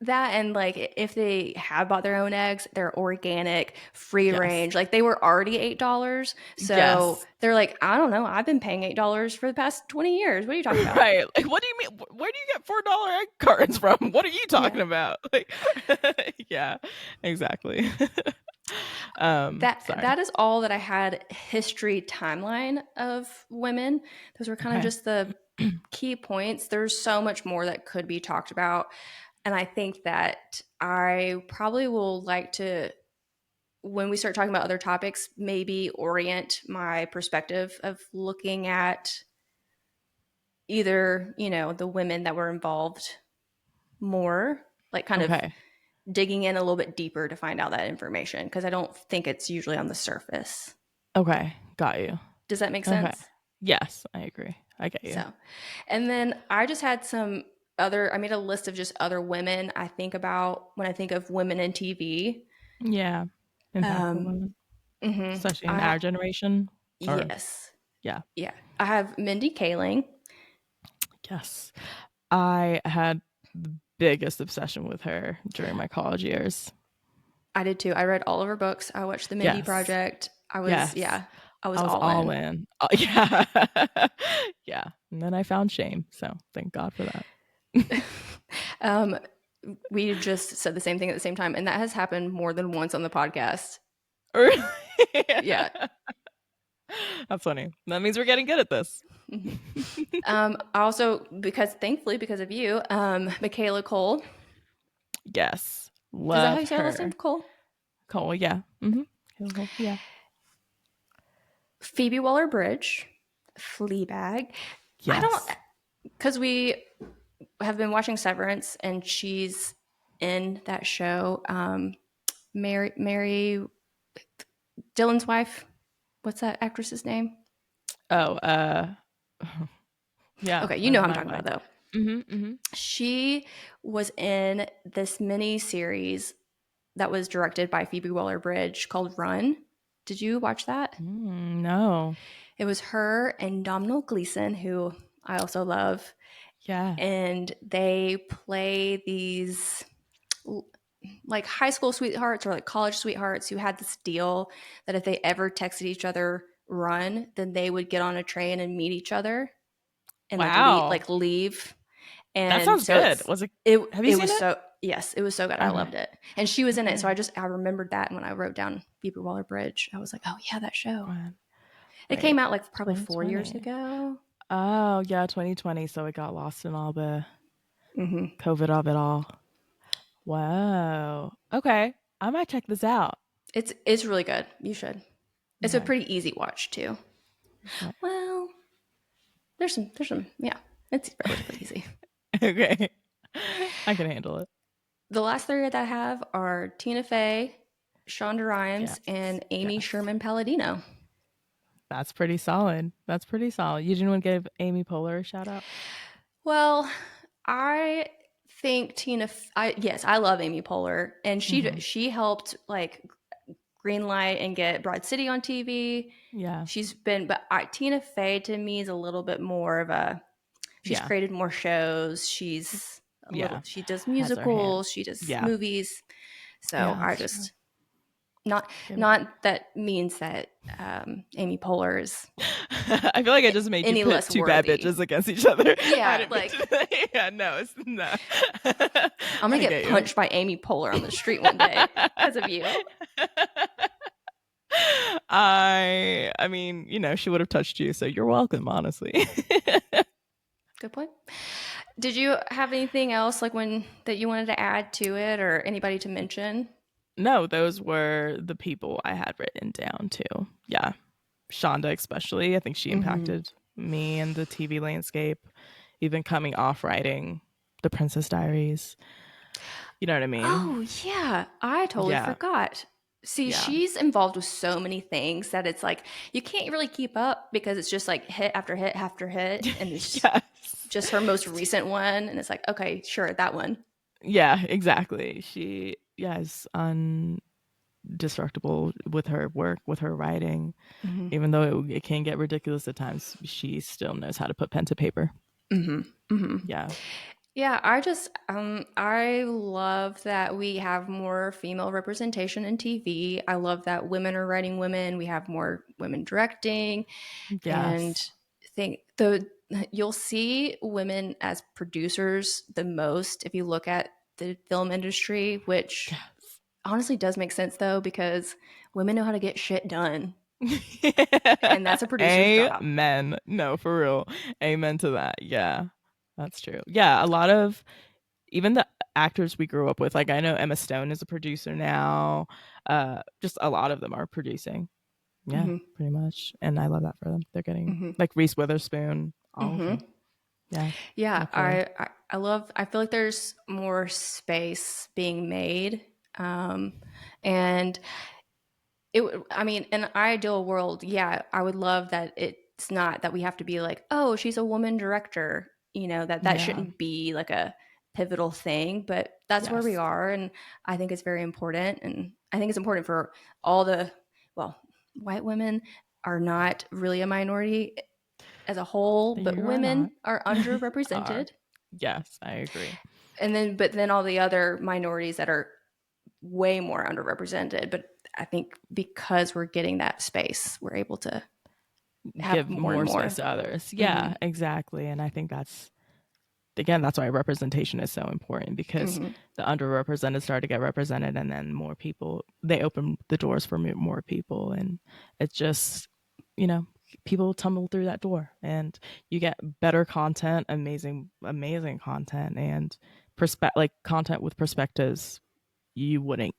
that, and like if they have bought their own eggs, they're organic, free Yes. range. Like they were already $8. So Yes. they're like, I don't know, I've been paying $8 for the past 20 years. What are you talking about? Right. Like what do you mean? Where do you get $4 egg cartons from? What are you Yeah. talking about? Like yeah, exactly. Sorry. That is all that I had history timeline of women. Those were kind of Okay. just the key points. There's so much more that could be talked about. And I think that I probably will like to, when we start talking about other topics, maybe orient my perspective of looking at either, you know, the women that were involved more, like kind of Okay. digging in a little bit deeper to find out that information, because I don't think it's usually on the surface. Okay. Got you. Does that make Okay. sense? Yes, I agree. I get you. So, and then I just had some other, I made a list of just other women I think about when I think of women in TV. Yeah. Impactful Um, women, mhm. especially in I our generation. Or Yes, yeah. yeah. I have Mindy Kaling. Yes. I had the biggest obsession with her during my college years. I did too. I read all of her books. I watched the Mindy Yes. Project. Yes. I was I was all all in. in. Yeah. Yeah. And then I found shame. So thank God for that. um, we just said the same thing at the same time, and that has happened more than once on the podcast. Really? Yeah. That's funny. That means we're getting good at this. I also, because thankfully, because of you, Michaela Cole. Yes. Is that how Love you say her last her. name? Cole? Cole, yeah. Mm-hmm. Yeah. Phoebe Waller-Bridge, Fleabag. I don't, Yes. because we have been watching Severance, and she's in that show. Mary Dylan's wife. What's that actress's name? Oh, yeah. Okay, you know who I'm My talking mind. about though. Mm-hmm. Mm-hmm. She was in this mini series that was directed by Phoebe Waller-Bridge called Run. Did you watch that? No. It was her and Domhnall Gleeson, who I also love, Yeah. and they play these like high school sweethearts or like college sweethearts who had this deal that if they ever texted each other run, then they would get on a train and meet each other and Wow. leave. That And sounds so good. Was it? it Have you it seen was it? so Yes, it was so good. I Okay. loved it. And she was in it. So Okay. I remembered that when I wrote down Phoebe Waller Bridge. I was like, oh, yeah, that show. Fine. It Wait. came out like probably 4 years 2020. ago. Oh, yeah, 2020. So it got lost in all the Hmm. COVID of it all. Wow. Okay. I might check this out. It's really good. You should. It's a Okay. pretty easy watch too. Okay. Well, there's some yeah. It's relatively easy. Okay. I can handle it. The last three that I have are Tina Fey, Shonda Rhimes, Yes. and Amy Yes. Sherman Palladino. That's pretty solid. That's pretty solid. You didn't want to give Amy Poehler a shout out? Well, I think yes, I love Amy Poehler, and Mm-hmm. she helped like greenlight and get Broad City on TV. Yeah. Tina Fey to me is a little bit more of a. She's Yeah. created more shows. Yeah. She does Has her hand. musicals. She does Yeah. movies. So Yeah, I that's true. just not Give it. not that means that Amy Poehler is I feel like I just made you any pit less two bad worthy. bitches against each other. I Yeah, didn't mean like to. Yeah, no, it's not. I'm gonna I get get you. punched by Amy Poehler on the street one day because of you. I mean, she would have touched you, so you're welcome, honestly. Good point. Did you have anything else like when that you wanted to add to it or anybody to mention? No, those were the people I had written down too. Yeah. Shonda especially. I think she Mm-hmm. impacted me and the TV landscape, even coming off writing The Princess Diaries. You know what I mean? Oh, yeah. I totally Yeah. forgot. See, Yeah. she's involved with so many things that it's like you can't really keep up because it's just like hit after hit after hit. And it's Yes. just her most recent one. And it's like, okay, sure, that one. Yeah, exactly. She, is undestructible with her work, with her writing. Hmm. Even though it can get ridiculous at times, she still knows how to put pen to paper. Hmm. Hmm. Yeah. Yeah, I love that we have more female representation in TV. I love that women are writing women. We have more women directing. And Yes. think the you'll see women as producers the most if you look at the film industry, which Yes. honestly does make sense though because women know how to get shit done, and that's a producer's job. Amen. No, for real. Amen to that. Yeah. That's true. Yeah, a lot of even the actors we grew up with, like I know Emma Stone is a producer now. Just a lot of them are producing. Yeah, Hmm. pretty much. And I love that for them. They're getting Hmm. like Reese Witherspoon, all of Hmm. them. Yeah, Yeah, definitely. I love. I feel like there's more space being made, and I mean, in an ideal world, yeah, I would love that it's not that we have to be like, oh, she's a woman director, that Yeah. shouldn't be like a pivotal thing, but that's where we Yes. are. And I think it's very important. And I think it's important for all well, white women are not really a minority as a whole, but You are not. women are Are. underrepresented. Yes, I agree. But then all the other minorities that are way more underrepresented. But I think because we're getting that space, we're able to have Give more and more space more. to others. Hmm. Yeah, exactly. And I think that's why representation is so important because Hmm. the underrepresented start to get represented and then more people, they open the doors for more people. And it's just, you know, people tumble through that door and you get better content, amazing content and like content with perspectives you wouldn't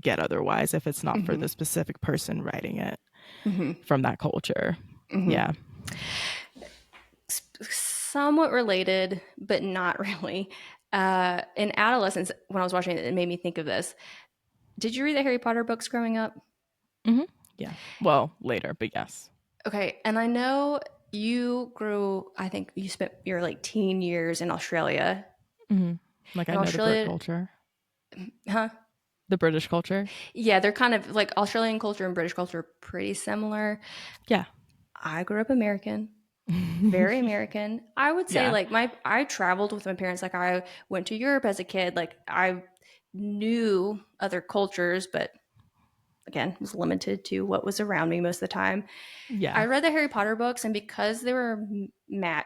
get otherwise if it's not for Hmm. the specific person writing it Hmm. from that culture. Hmm. Yeah. Somewhat related, but not really. In Adolescence, when I was watching it, it made me think of this. Did you read the Harry Potter books growing up? Hmm. Yeah. Well, later, but yes. Okay, and I know I think you spent your like teen years in Australia. Hmm. Like I And know the Brit Australia, culture, huh? the British culture. Yeah, they're kind of like Australian culture and British culture are pretty similar. Yeah. I grew up American, very American. I would say Yeah. like I traveled with my parents. Like I went to Europe as a kid. Like I knew other cultures, but again, was limited to what was around me most of the time. I Yeah. read the Harry Potter books, and because they were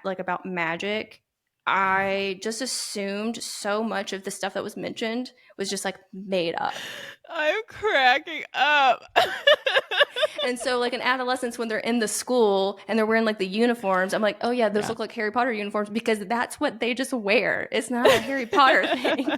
like about magic, I just assumed so much of the stuff that was mentioned was just like made up. I'm cracking up. And so, like in adolescence, when they're in the school and they're wearing like the uniforms, I'm like, oh yeah, those Yeah. look like Harry Potter uniforms because that's what they just wear. It's not a Harry Potter thing.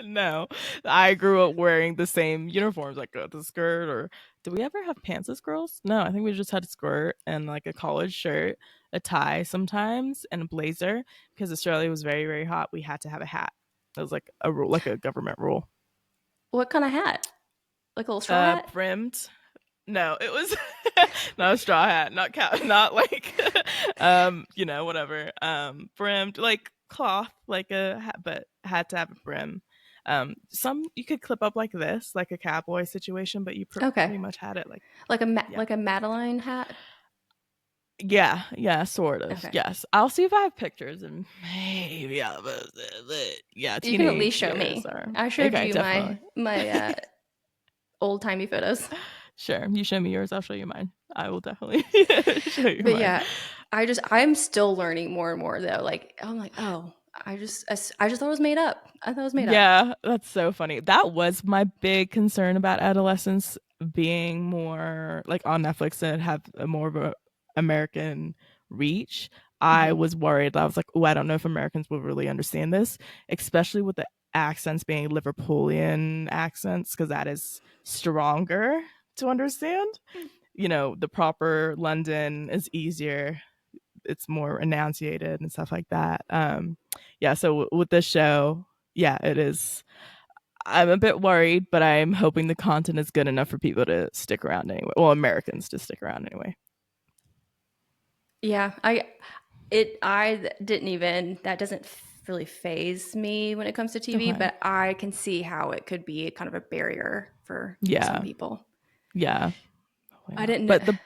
No, I grew up wearing the same uniforms, like the skirt. Or did we ever have pants as girls? No, I think we just had a skirt and like a collared shirt, a tie sometimes, and a blazer. Because Australia was very, very hot, we had to have a hat. It was like a rule, like a government rule. What kind of hat? Like a little straw hat? Brimmed. No, it was not a straw hat, not not like whatever. Brimmed, like cloth, like a hat, but had to have a brim. Some you could clip up like this, like a cowboy situation, but you Okay, pretty much had it like, yeah. like a Madeline hat. Yeah, sort of. Okay, Yes, I'll see if I have pictures and maybe I'll post it. But yeah, you can at least teenage show years me. are I showed okay. you Definitely. my old timey photos. Sure. You show me yours, I'll show you mine. I will definitely show you But mine. yeah, I'm still learning more and more though. Like I'm like, oh, I just thought it was made up. I thought it was made up. Yeah, that's so funny. That was my big concern about adolescence being more like on Netflix and have a more of a American reach. I Mhm. was worried. I was like, oh, I don't know if Americans will really understand this, especially with the accents being Liverpoolian accents, because that is stronger to understand. The proper London is easier, it's more enunciated and stuff like that. Yeah, so with this show, yeah, it is. I'm a bit worried, but I'm hoping the content is good enough for people to stick around anyway. Well, Americans to stick around anyway. Yeah, I didn't even that doesn't really phase me when it comes to TV, Okay. but I can see how it could be kind of a barrier for some Yeah. people. Yeah. Why I not? didn't know. But the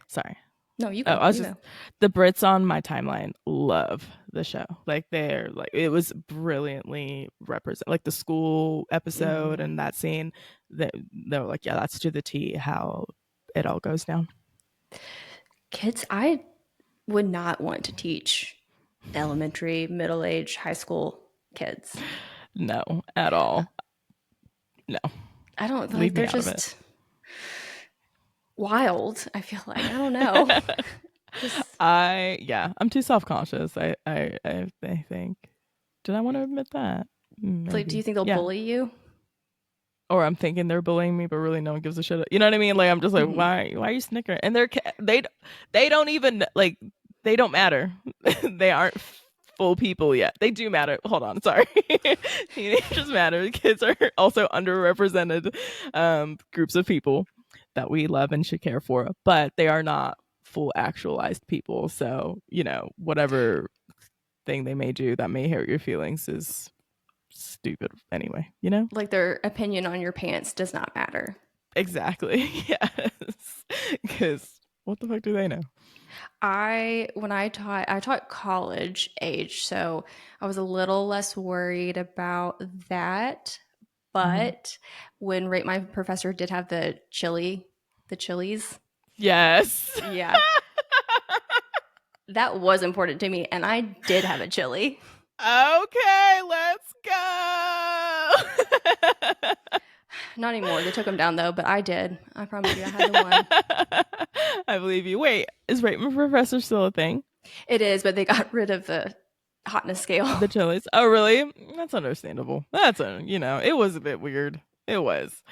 sorry. No, you Oh, go. I was You just go. the Brits on my timeline love the show. Like they're like it was brilliantly represent like the school episode Mhm. and that scene. They were like, yeah, that's to the T how it all goes down. Kids, I would not want to teach elementary, middle age, high school kids. No, at all. No, I don't like leave me they're out of it. just wild. I feel like I don't know. Just I'm too self conscious. I think. Did I want to admit that? like, do you Maybe. think they'll Yeah. bully you? Or I'm thinking they're bullying me, but really no one gives a shit. You know what I mean? Like I'm just like, Mhm. why are you snickering? And they don't even like they don't matter. They aren't full people yet. They do matter. Hold on, sorry. Teenagers matter. Kids are also underrepresented groups of people that we love and should care for, but they are not full actualized people. So whatever thing they may do that may hurt your feelings is stupid anyway. Like their opinion on your pants does not matter. Exactly. Yes. Because what the fuck do they know? I taught college age, so I was a little less worried about that. Mhm. But when rate my professor did have the chilies, Yes. yeah, that was important to me, and I did have a chili. Okay, let's go. Not anymore. They took them down though, but I did. I promise you, I had the one. I believe you. Wait, is Ratement Professor still a thing? It is, but they got rid of the hotness scale. The chilies? Oh, really? That's understandable. It was a bit weird. It was.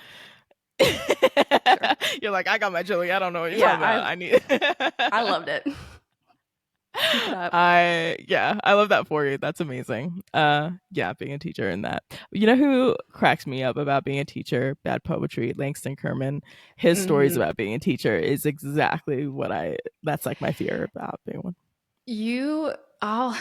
Sure. You're like, I got my chili. I don't know what you're Yeah, talking about. I need. I loved it. Keep it up. I love that for you. That's amazing. Yeah, being a teacher and that. You know who cracks me up about being a teacher? Bad poetry, Langston Kerman. His stories Mhm. about being a teacher is exactly that's like my fear about being one. You, I'll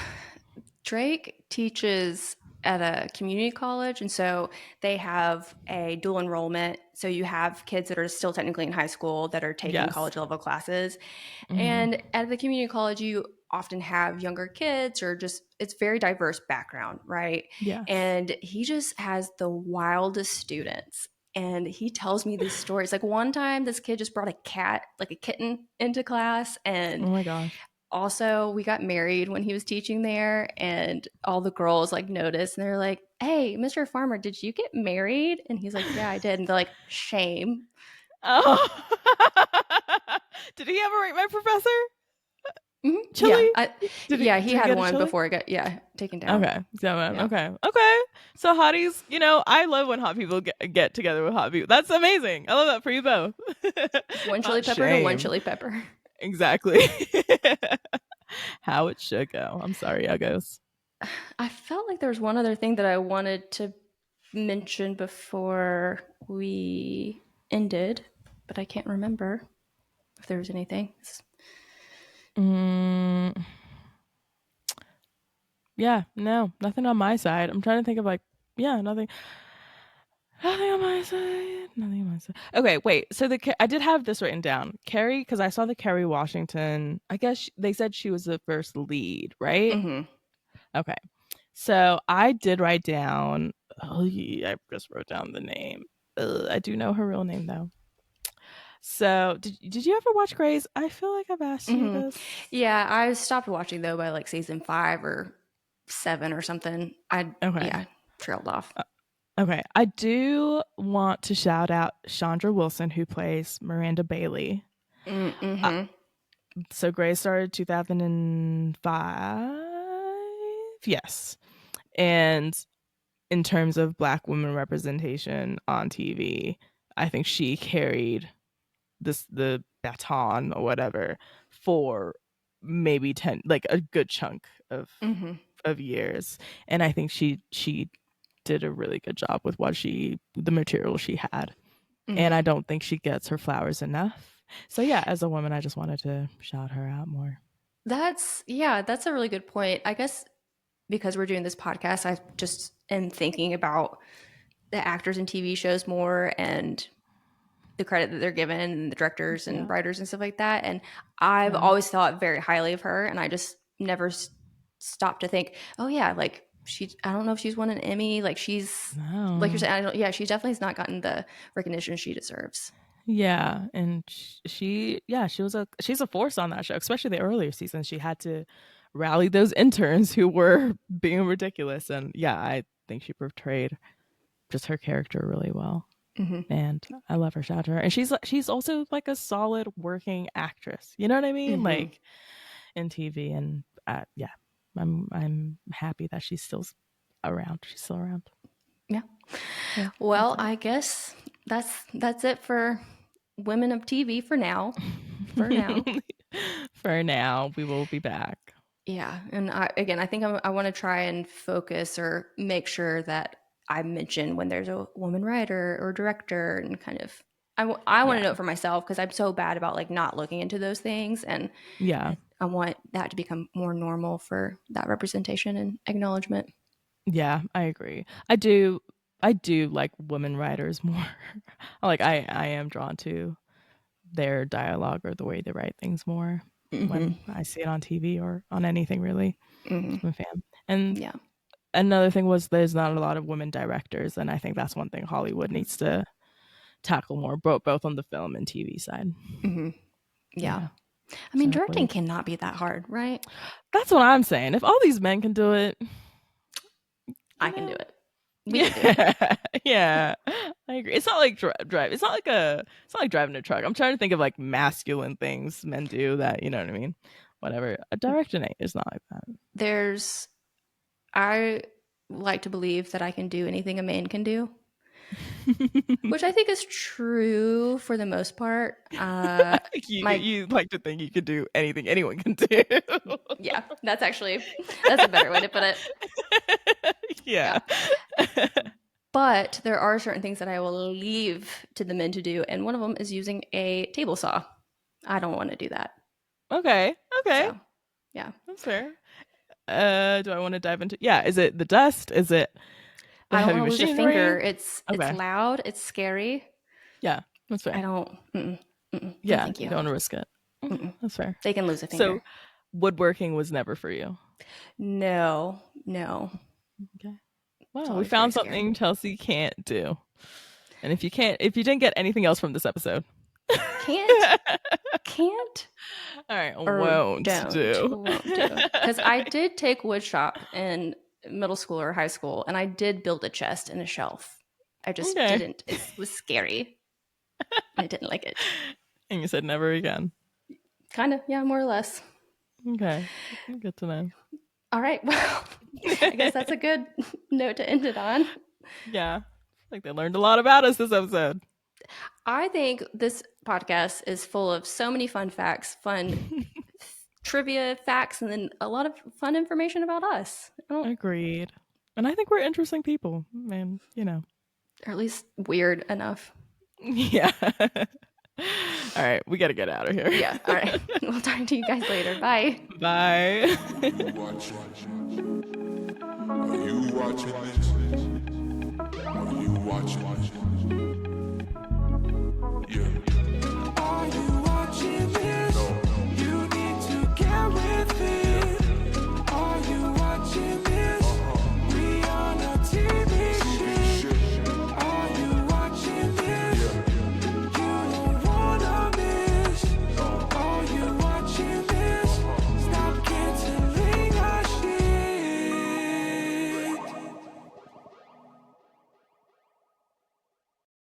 Drake teaches at a community college, and so they have a dual enrollment. So you have kids that are still technically in high school that are taking Yes. college level classes. Hmm. And at the community college, you often have younger kids or just it's very diverse background, right? Yes. And he just has the wildest students. And he tells me these stories. Like one time, this kid just brought a cat, like a kitten, into class, Oh and my gosh. also we got married when he was teaching there, and all the girls like noticed and they're like, "Hey, Mr. Farmer, did you get married?" And he's like, "Yeah, I did." And they're like, "Shame." Oh. Did he ever rate my professor? Mhm. Chili? Yeah, he Did he had get a one chili? before it got taken down. Okay. So Yeah. okay. So hotties, I love when hot people get together with hot people. That's amazing. I love that for you both. One chili Not pepper to one shame. chili pepper. Exactly. How it should go. I'm sorry, Uggos. I felt like there was one other thing that I wanted to mention before we ended, but I can't remember if there was anything. Mm, yeah, no, nothing on my side. I'm trying to think of yeah, nothing. Nothing on my side. Nothing on my side. Okay, wait. So I did have this written down. Carrie, because I saw the Kerry Washington. I guess they said she was the first lead, right? Mm-hmm. Okay. So I did write down. Oh, yeah, I just wrote down the name. I do know her real name though. So did you ever watch Grey's? I feel like I've asked you Mm-hmm. this. Yeah, I stopped watching though by like season 5 or 7 or something. Okay. Yeah, trailed off. Okay. I do want to shout out Chandra Wilson, who plays Miranda Bailey. Uh, Mm-hmm. so Grey's started 2005. Yes. And in terms of Black women representation on TV, I think she carried the baton or whatever for maybe 10, like a good chunk Mm-hmm. of years. And I think she did a really good job with the material she had. And Mm-hmm. I don't think she gets her flowers enough. So yeah, as a woman, I just wanted to shout her out more. That's a really good point. I guess because we're doing this podcast, I just am thinking about the actors in TV shows more and the credit that they're given and the directors and Yeah. writers and stuff like that. And I've Yeah. always thought very highly of her, and I just never stopped to think, oh yeah, like I don't know if she's won an Emmy. Like she's like you're No. saying, yeah, she definitely has not gotten the recognition she deserves. Yeah, and she's a force on that show, especially the earlier seasons. She had to rally those interns who were being ridiculous, and yeah, I think she portrayed just her character really well. Mm-hmm. And I love her. Shout out to her. And she's also like a solid working actress. You know what I mean? Mm-hmm. Like in TV, and yeah, I'm happy that she's still around. She's still around. Yeah. Yeah. Well, I guess that's it for women of TV for now. For now. For now, we will be back. Yeah, and I think I want to try and focus or make sure that I mention when there's a woman writer or director, and kind of I want to Yeah. know it for myself because I'm so bad about like not looking into those things, and Yeah. I want that to become more normal for that representation and acknowledgement. Yeah, I agree. I do like women writers more. I am drawn to their dialogue or the way they write things more Mm-hmm. when I see it on TV or on anything really. Mm-hmm. I'm a fan. And Yeah. another thing was there's not a lot of women directors, and I think that's one thing Hollywood needs to tackle more, both on the film and TV side. Mm-hmm. Yeah. Yeah, I mean, directing exactly. cannot be that hard, right? That's what I'm saying. If all these men can do it, I can do it. We can do it. yeah, yeah, I agree. It's not like drive. It's not like driving a truck. I'm trying to think of like masculine things men do that you know what I mean. Whatever. A direction is not like I like to believe that I can do anything a man can do, that. which I think is true for the most part. My You like to think you can do anything anyone can do. Yeah, that's a better way to put it. Yeah. But there are certain things that I will leave to the men to do, and one of them is using a table saw. I don't want to do that. Okay. Okay. So, yeah. That's fair. Do I want to dive into? Yeah. Is it the dust? Is it the I don't heavy want to lose a machinery? finger. It's Okay. loud. It's scary. Yeah. That's fair. I don't. Mm-mm, mm-mm, no, Yeah. thank You you. don't want to risk it. Mm-mm. That's fair. They can lose a finger. So woodworking was never for you. No. Okay. Wow. We always found very scary. something Chelsea can't do. And if you didn't get anything else from this episode, Can't. right, or won't do. won't do. Because I did take wood shop in middle school or high school, and I did build a chest and a shelf. I just Okay. didn't. It was scary. I didn't like it. And you said never again. Kind of, yeah, more or less. Okay. Good to know. All right, well, I guess that's a good note to end it on. Yeah. I think they learned a lot about us this episode. I think this podcast is full of so many fun facts, fun trivia facts, and then a lot of fun information about us. Agreed. And I think we're interesting people. And, Or at least weird enough. yeah. All right. We got to get out of here. Yeah, all right. We'll talk to you guys later. Bye. Bye. Are you watching this? Are you watching this?